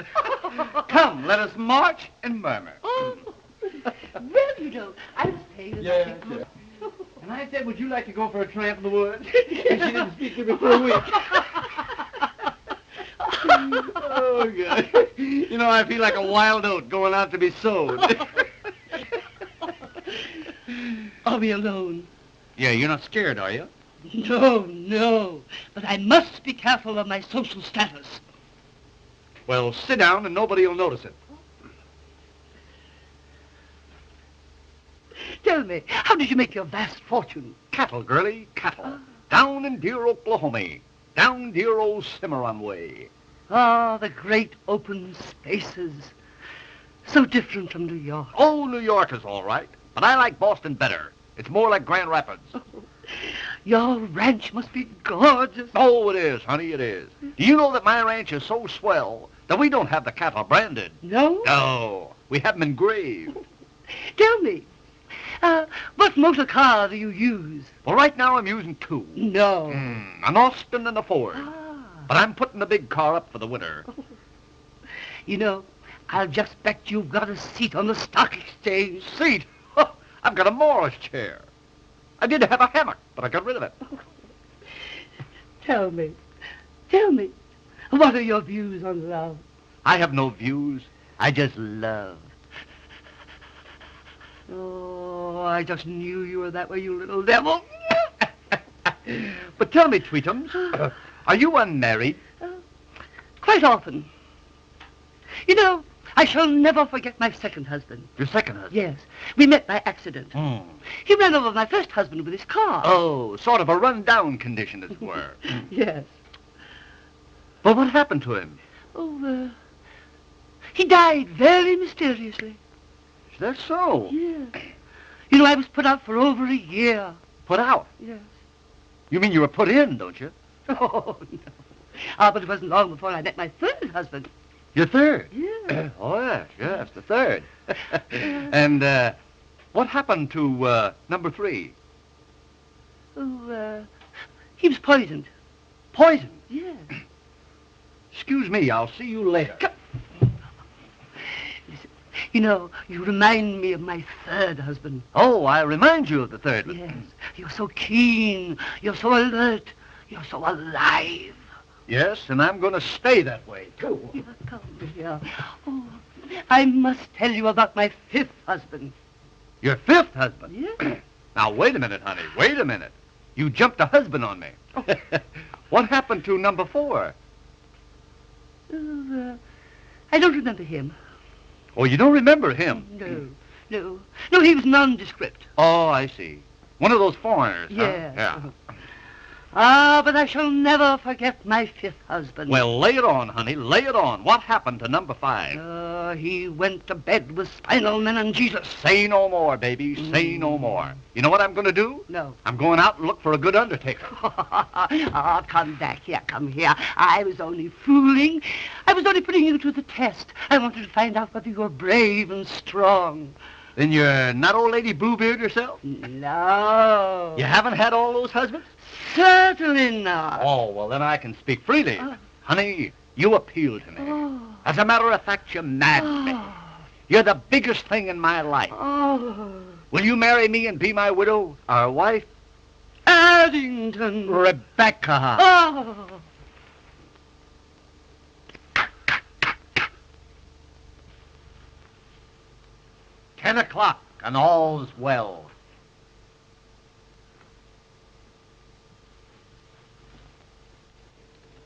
Come, let us march and murmur. Oh. Well, you know, I was paying Yes. And I said, would you like to go for a tramp in the woods? And she didn't speak to me for a week. Oh, God. You know, I feel like a wild oat going out to be sowed. Are we alone? Yeah, you're not scared, are you? No, no. But I must be careful of my social status. Well, sit down and nobody will notice it. Tell me, how did you make your vast fortune? Cattle, girlie, cattle. Down in dear Oklahoma. Down dear old Cimarron way. Ah, the great open spaces. So different from New York. Oh, New York is all right. But I like Boston better. It's more like Grand Rapids. Your ranch must be gorgeous. Oh, it is, honey, it is. Do you know that my ranch is so swell that we don't have the cattle branded? No? No, we have them engraved. Tell me, what motor car do you use? Well, right now I'm using two. No. An Austin and a Ford. But I'm putting the big car up for the winter. You know, I'll just bet you've got a seat on the stock exchange. Seat? Oh, I've got a Morris chair. I did have a hammock, but I got rid of it. Tell me, what are your views on love? I have no views. I just love. Oh, I just knew you were that way, you little devil. But tell me, Tweetums, are you unmarried? Quite often. You know, I shall never forget my second husband. Your second husband? Yes. We met by accident. He ran over my first husband with his car. Oh, sort of a run-down condition, as it were. Yes. Well, what happened to him? Oh, he died very mysteriously. Is that so? Yes. You know, I was put out for over a year. Put out? Yes. You mean you were put in, don't you? Oh, no. Ah, but it wasn't long before I met my third husband. Your third? Yeah. Oh, yes, the third. And what happened to number 3? Oh, He was poisoned. Poison. Yeah. Excuse me, I'll see you later. Listen, you know, you remind me of my third husband. Oh, I remind you of the third one. Yes. You're so keen. You're so alert. You're so alive. Yes, and I'm going to stay that way, too. Yeah, come here. Oh, I must tell you about my fifth husband. Your fifth husband? Yeah. Now, wait a minute, honey. Wait a minute. You jumped a husband on me. What happened to number 4? I don't remember him. Oh, you don't remember him? No, he was nondescript. Oh, I see. One of those foreigners, Yes. Huh? Yeah. Ah, but I shall never forget my fifth husband. Well, lay it on, honey. Lay it on. What happened to number 5? He went to bed with spinal meningitis. Say no more, baby. Say no more. You know what I'm going to do? No. I'm going out and look for a good undertaker. Oh, come back here, come here. I was only fooling. I was only putting you to the test. I wanted to find out whether you were brave and strong. Then you're not old lady Bluebeard yourself? No. You haven't had all those husbands? Certainly not. Oh, well, then I can speak freely. Honey, you appeal to me. As a matter of fact, you're mad to me. You're the biggest thing in my life. Will you marry me and be my widow, our wife? Addington. Rebecca. Oh. 10 o'clock, and all's well.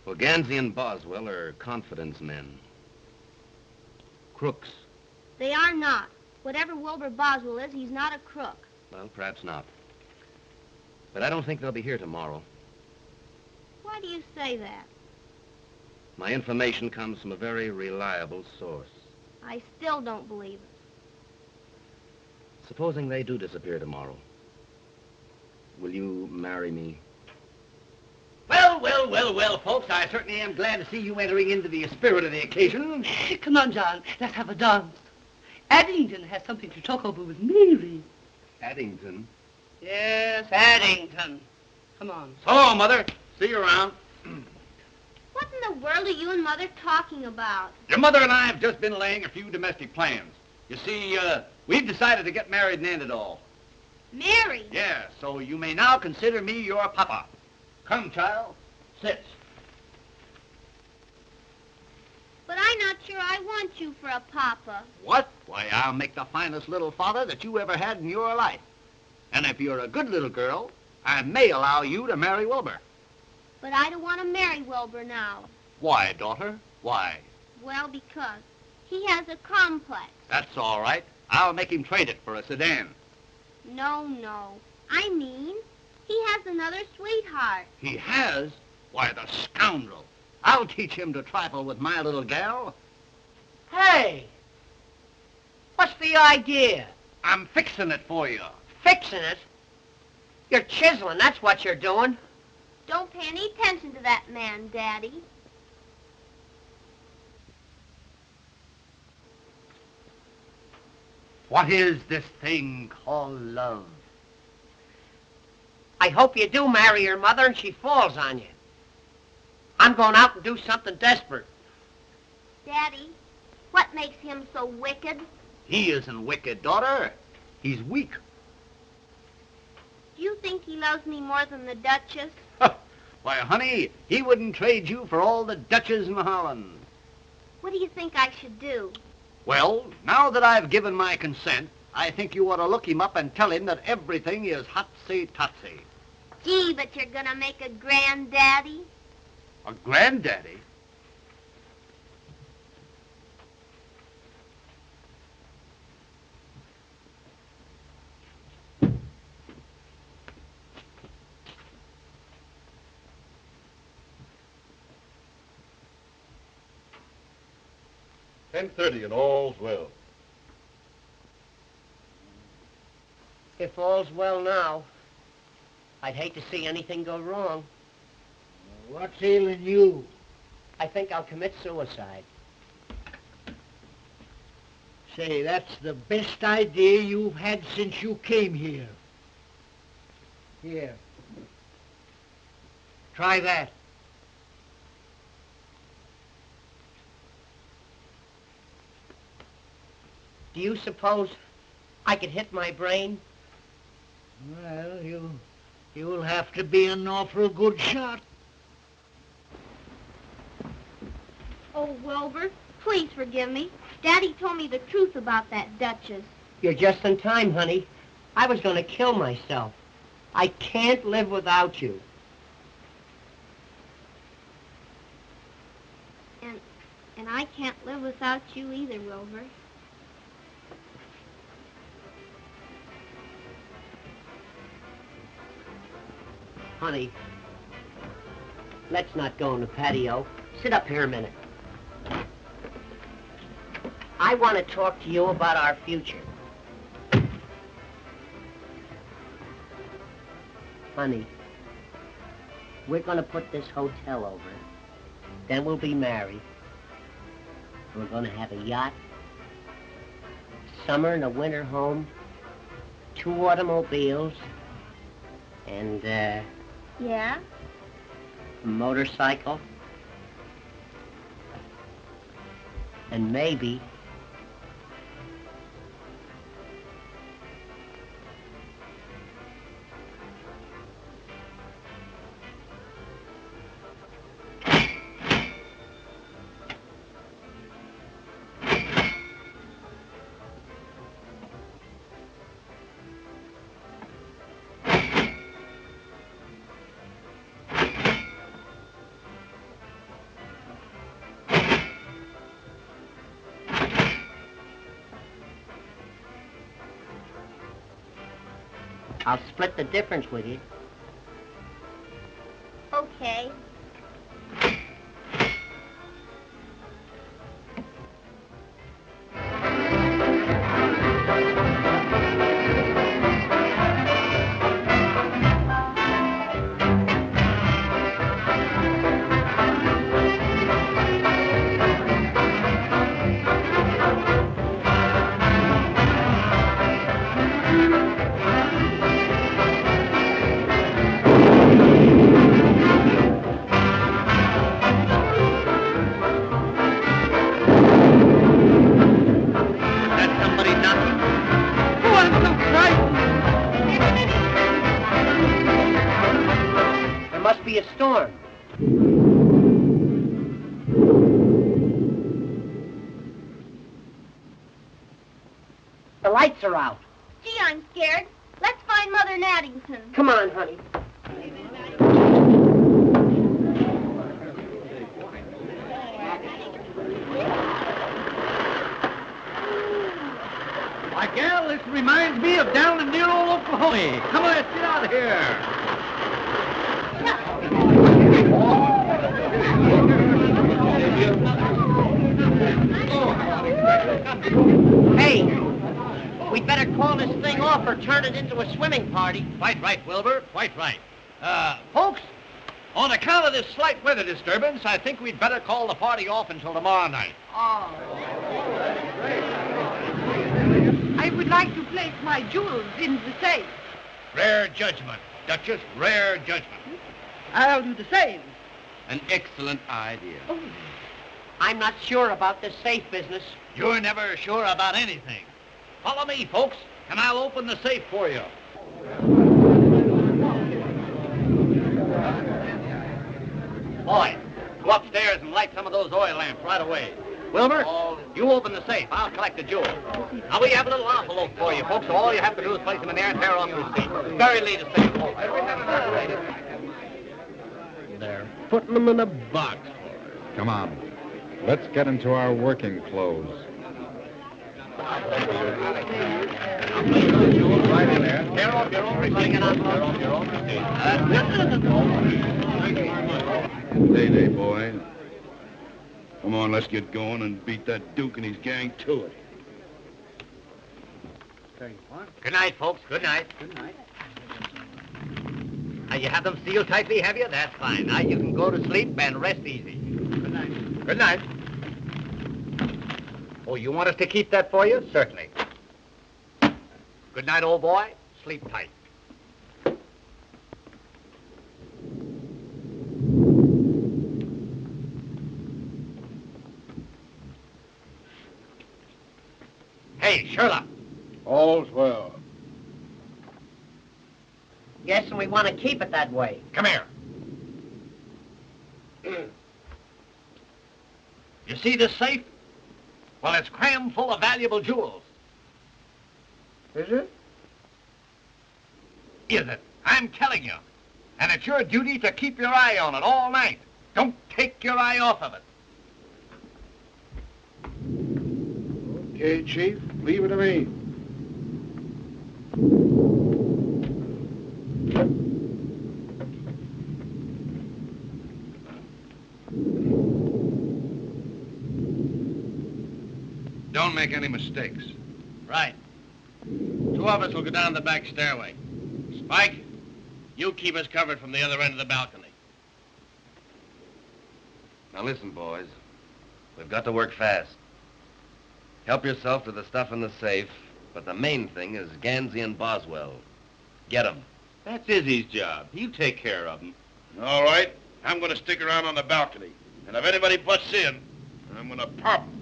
Well, Gansey and Boswell are confidence men. Crooks. They are not. Whatever Wilbur Boswell is, he's not a crook. Well, perhaps not. But I don't think they'll be here tomorrow. Why do you say that? My information comes from a very reliable source. I still don't believe it. Supposing they do disappear tomorrow, will you marry me? Well, folks, I certainly am glad to see you entering into the spirit of the occasion. Come on, John. Let's have a dance. Addington has something to talk over with Mary. Addington? Yes, Addington. Come on. So long, Mother. See you around. What in the world are you and Mother talking about? Your mother and I have just been laying a few domestic plans. You see, we've decided to get married and end it all. Mary? Yeah, so you may now consider me your papa. Come, child. Sit. But I'm not sure I want you for a papa. What? Why, I'll make the finest little father that you ever had in your life. And if you're a good little girl, I may allow you to marry Wilbur. But I don't want to marry Wilbur now. Why, daughter? Why? Well, because he has a complex. That's all right. I'll make him trade it for a sedan. No. I mean, he has another sweetheart. He has? Why, the scoundrel. I'll teach him to trifle with my little gal. Hey! What's the idea? I'm fixing it for you. Fixing it? You're chiseling, that's what you're doing. Don't pay any attention to that man, Daddy. What is this thing called love? I hope you do marry your mother and she falls on you. I'm going out and do something desperate. Daddy, what makes him so wicked? He isn't wicked, daughter. He's weak. Do you think he loves me more than the Duchess? Why, honey, he wouldn't trade you for all the Dutches in Holland. What do you think I should do? Well, now that I've given my consent, I think you ought to look him up and tell him that everything is hotsy-totsy. Gee, but you're gonna make a granddaddy? A granddaddy? $10:30 and all's well. If all's well now, I'd hate to see anything go wrong. What's ailing you? I think I'll commit suicide. Say, that's the best idea you've had since you came here. Here. Try that. Do you suppose I could hit my brain? Well, you'll have to be an awful good shot. Oh, Wilbur, please forgive me. Daddy told me the truth about that Duchess. You're just in time, honey. I was going to kill myself. I can't live without you. And I can't live without you either, Wilbur. Honey, let's not go in the patio. Sit up here a minute. I want to talk to you about our future. Honey, we're going to put this hotel over. Then we'll be married. We're going to have a yacht, summer and a winter home, 2 automobiles, and, Yeah? a motorcycle, and maybe I'll split the difference with you. Okay. Be a storm. The lights are out. Gee, I'm scared. Let's find Mother Naddington. Come on, honey. Why, gal, this reminds me of down in dear old Oklahoma. Come on, let's get out of here. Hey, we'd better call this thing off or turn it into a swimming party. Quite right, Wilbur, quite right. Folks, on account of this slight weather disturbance, I think we'd better call the party off until tomorrow night. I would like to place my jewels in the safe. Rare judgment, Duchess, rare judgment. I'll do the same. An excellent idea. Oh. I'm not sure about this safe business. You're never sure about anything. Follow me, folks, and I'll open the safe for you. Boy, go upstairs and light some of those oil lamps right away. Wilbur, you open the safe. I'll collect the jewels. Now, we have a little envelope for you, folks, so all you have to do is place them in there and tear off your seat. Very lead us safe, folks. They're putting them in a box. Come on. Let's get into our working clothes. Right in there. Tear off your own receipt. Tear off your own receipt. Day, boy. Come on, let's get going and beat that Duke and his gang to it. Good night, folks. Good night. Good night. Now, you have them sealed tightly, have you? That's fine. Now, you can go to sleep and rest easy. Good night. Good night. Oh, you want us to keep that for you? Certainly. Good night, old boy. Sleep tight. Hey, Sherlock. All's well. Yes, and we want to keep it that way. Come here. You see this safe? Well, it's crammed full of valuable jewels. Is it? Is it? I'm telling you. And it's your duty to keep your eye on it all night. Don't take your eye off of it. Okay, Chief. Leave it to me. Don't make any mistakes. Right. Two of us will go down the back stairway. Spike, you keep us covered from the other end of the balcony. Now listen, boys. We've got to work fast. Help yourself to the stuff in the safe, but the main thing is Gansey and Boswell. Get 'em. That's Izzy's job. You take care of them. All right. I'm going to stick around on the balcony. And if anybody butts in, I'm going to pop 'em.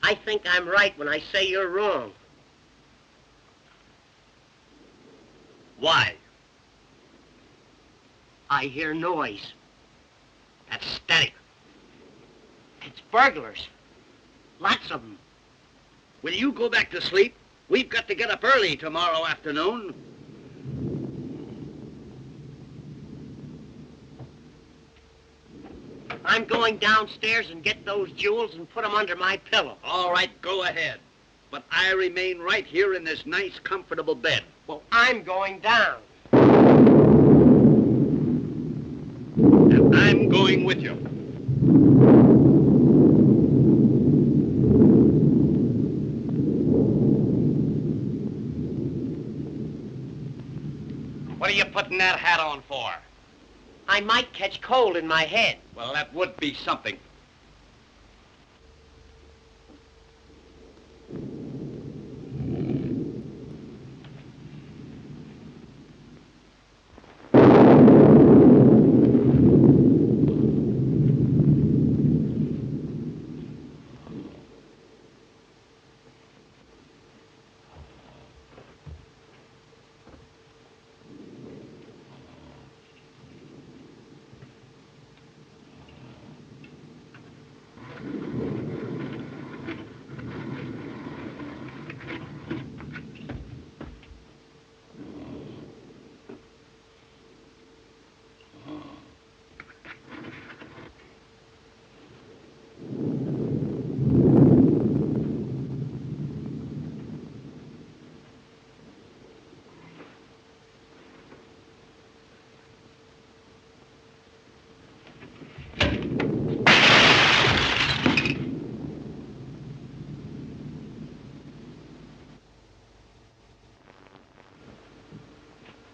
I think I'm right when I say you're wrong. Why? I hear noise. That's static. It's burglars. Lots of them. Will you go back to sleep? We've got to get up early tomorrow afternoon. I'm going downstairs and get those jewels and put them under my pillow. All right, go ahead. But I remain right here in this nice, comfortable bed. Well, I'm going down. And I'm going with you. What are you putting that hat on for? I might catch cold in my head. Well, that would be something.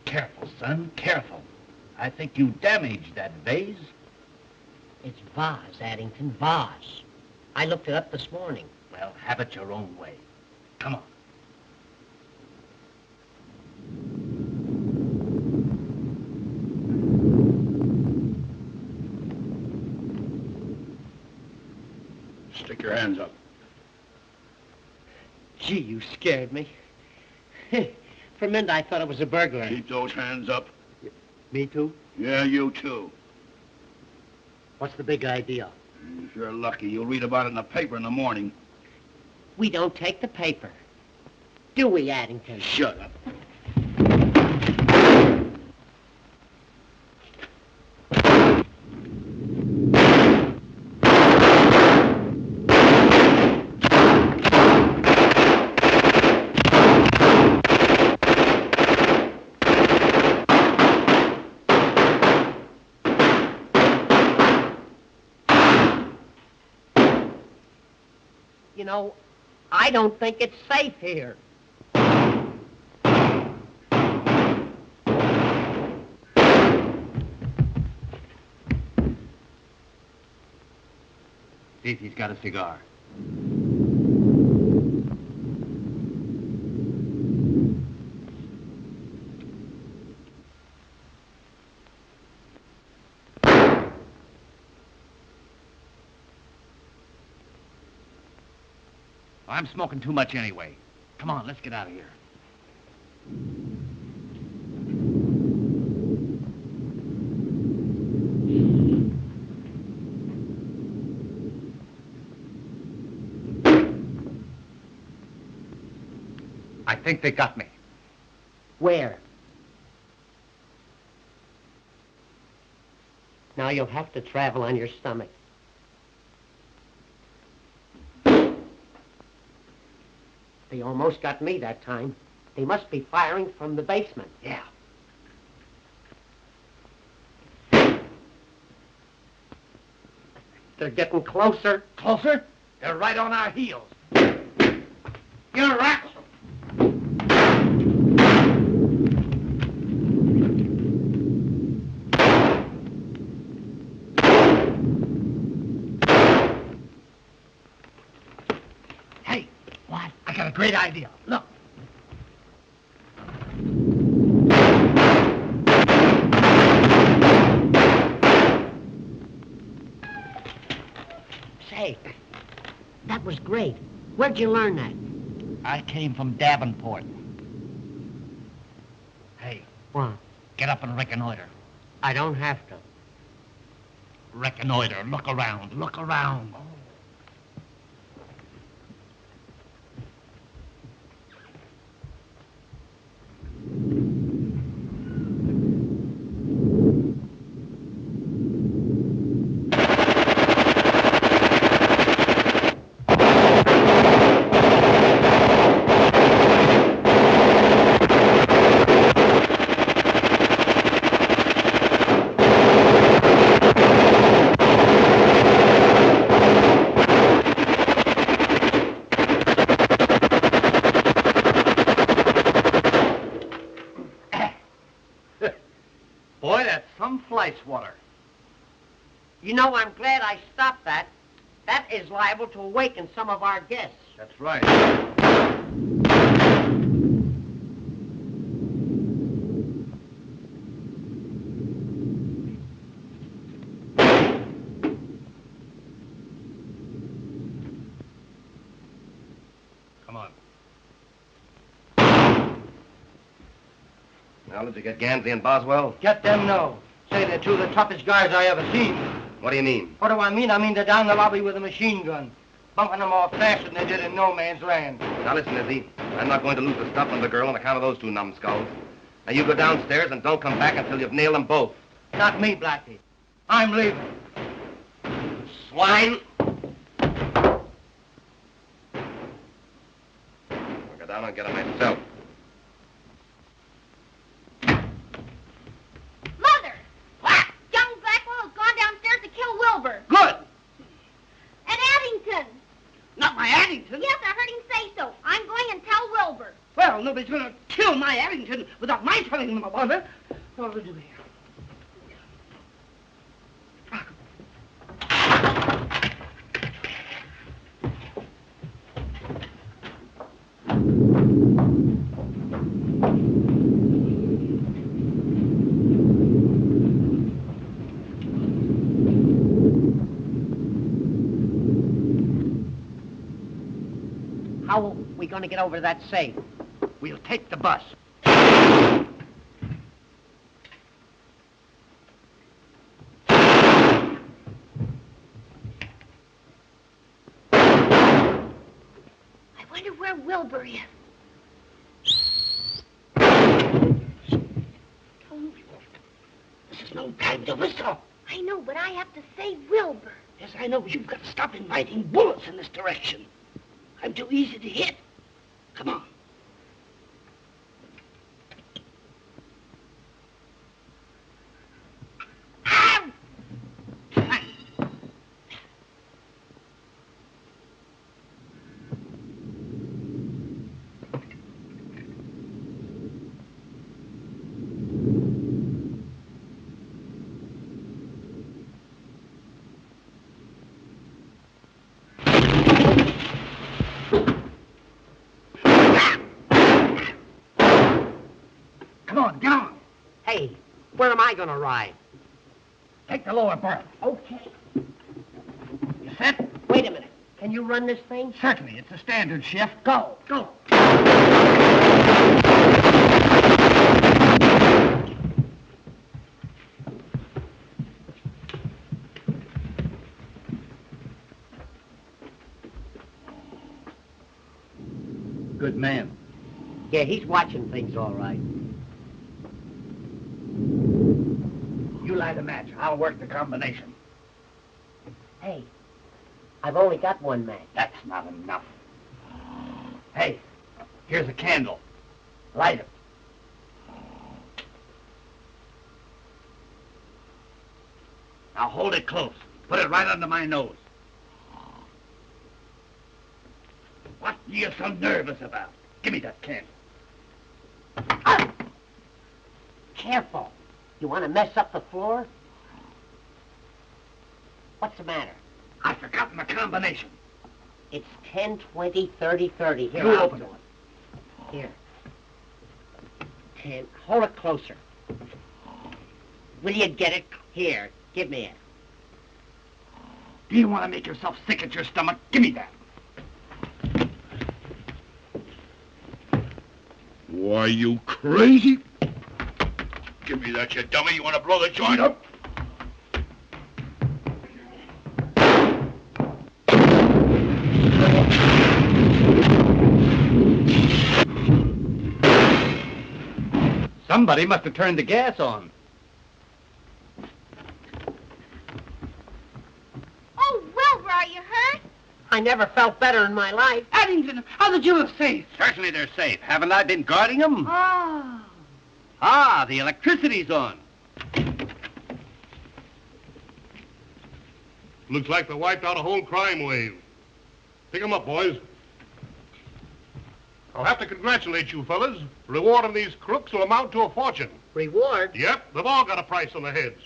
Careful, son, careful. I think you damaged that vase. It's vase, Addington, vase. I looked it up this morning. Well, have it your own way. Come on. Stick your hands up. Gee, you scared me. For a minute, I thought it was a burglar. Keep those hands up. Me too? Yeah, you too. What's the big idea? If you're lucky, you'll read about it in the paper in the morning. We don't take the paper. Do we, Addington? Shut up. You know, I don't think it's safe here. See if he's got a cigar. I'm smoking too much anyway. Come on, let's get out of here. I think they got me. Where? Now you'll have to travel on your stomach. They almost got me that time. They must be firing from the basement. Yeah. They're getting closer. Closer? They're right on our heels. You're right. Hey, what? I got a great idea. Look. Say, that was great. Where'd you learn that? I came from Davenport. Hey, What? get up and reconnoiter. I don't have to. Reconnoiter. Look around. Look around. Boy, that's some fly swatter. You know, I'm glad I stopped that. That is liable to awaken some of our guests. That's right. Come on. Now, did you get Gansey and Boswell? Get them, no. Say they're two of the toughest guys I ever seen. What do you mean? What do I mean? I mean they're down the lobby with a machine gun, bumping them off faster than they did in no man's land. Now, listen, Izzy. I'm not going to lose the stuff on the girl on account of those two numbskulls. Now, you go downstairs and don't come back until you've nailed them both. Not me, Blackie. I'm leaving. Swine! I'll go down and get them myself. Mother! What? Young Blackwell has gone downstairs to kill Wilbur. Good. At Addington. Not my Addington. Yes, I heard him say so. I'm going and tell Wilbur. Well, nobody's going to kill my Addington without my telling them about it. What will we do here? How are we going to get over to that safe? We'll take the bus. I wonder where Wilbur is. This is no time to whistle. I know, but I have to save Wilbur. Yes, I know. You've got to stop inviting bullets in this direction. I'm too easy to hit. Come on. Ow! Come on, get on. Hey, where am I going to ride? Take the lower berth. Okay. You set? Wait a minute. Can you run this thing? Certainly. It's a standard shift. Go. Go. Good man. Yeah, he's watching things all right. You light a match. I'll work the combination. Hey, I've only got one match. That's not enough. Hey, here's a candle. Light it. Now hold it close. Put it right under my nose. What are you so nervous about? Give me that candle. Ah! Careful. You want to mess up the floor? What's the matter? I've forgotten the combination. It's 10, 20, 30, 30. Here, You I'll open do it. Here. 10. Hold it closer. Will you get it? Here, give me it. Do you want to make yourself sick at your stomach? Give me that. Why, you crazy? Give me that, you dummy. You want to blow the joint up? Somebody must have turned the gas on. Oh, Wilbur, are you hurt? I never felt better in my life. Addington, are the jewels safe? Certainly they're safe. Haven't I been guarding them? Ah. Ah, the electricity's on. Looks like they wiped out a whole crime wave. Pick 'em up, boys. I'll have to congratulate you fellas. Reward of these crooks will amount to a fortune. Reward? Yep, they've all got a price on their heads.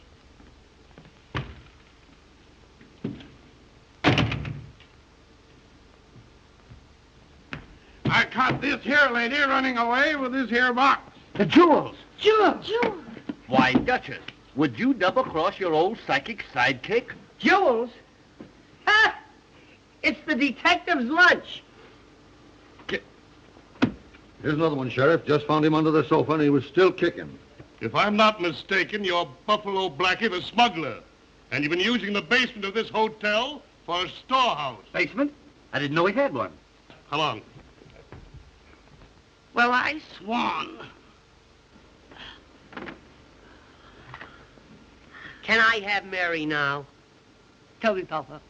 I caught this here lady running away with this here box. The jewels. Jewels. Why, Duchess, would you double-cross your old psychic sidekick? Jewels? Ha! It's the detective's lunch. Here's another one, Sheriff. Just found him under the sofa, and he was still kicking. If I'm not mistaken, you're Buffalo Blackie the smuggler. And you've been using the basement of this hotel for a storehouse. Basement? I didn't know he had one. Come on. Well, I swan. Can I have Mary now? Tell me, Papa,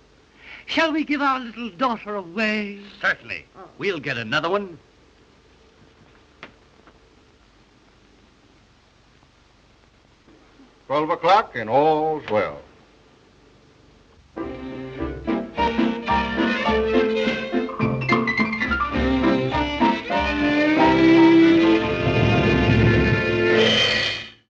shall we give our little daughter away? Certainly. We'll get another one. $12 o'clock and all's well.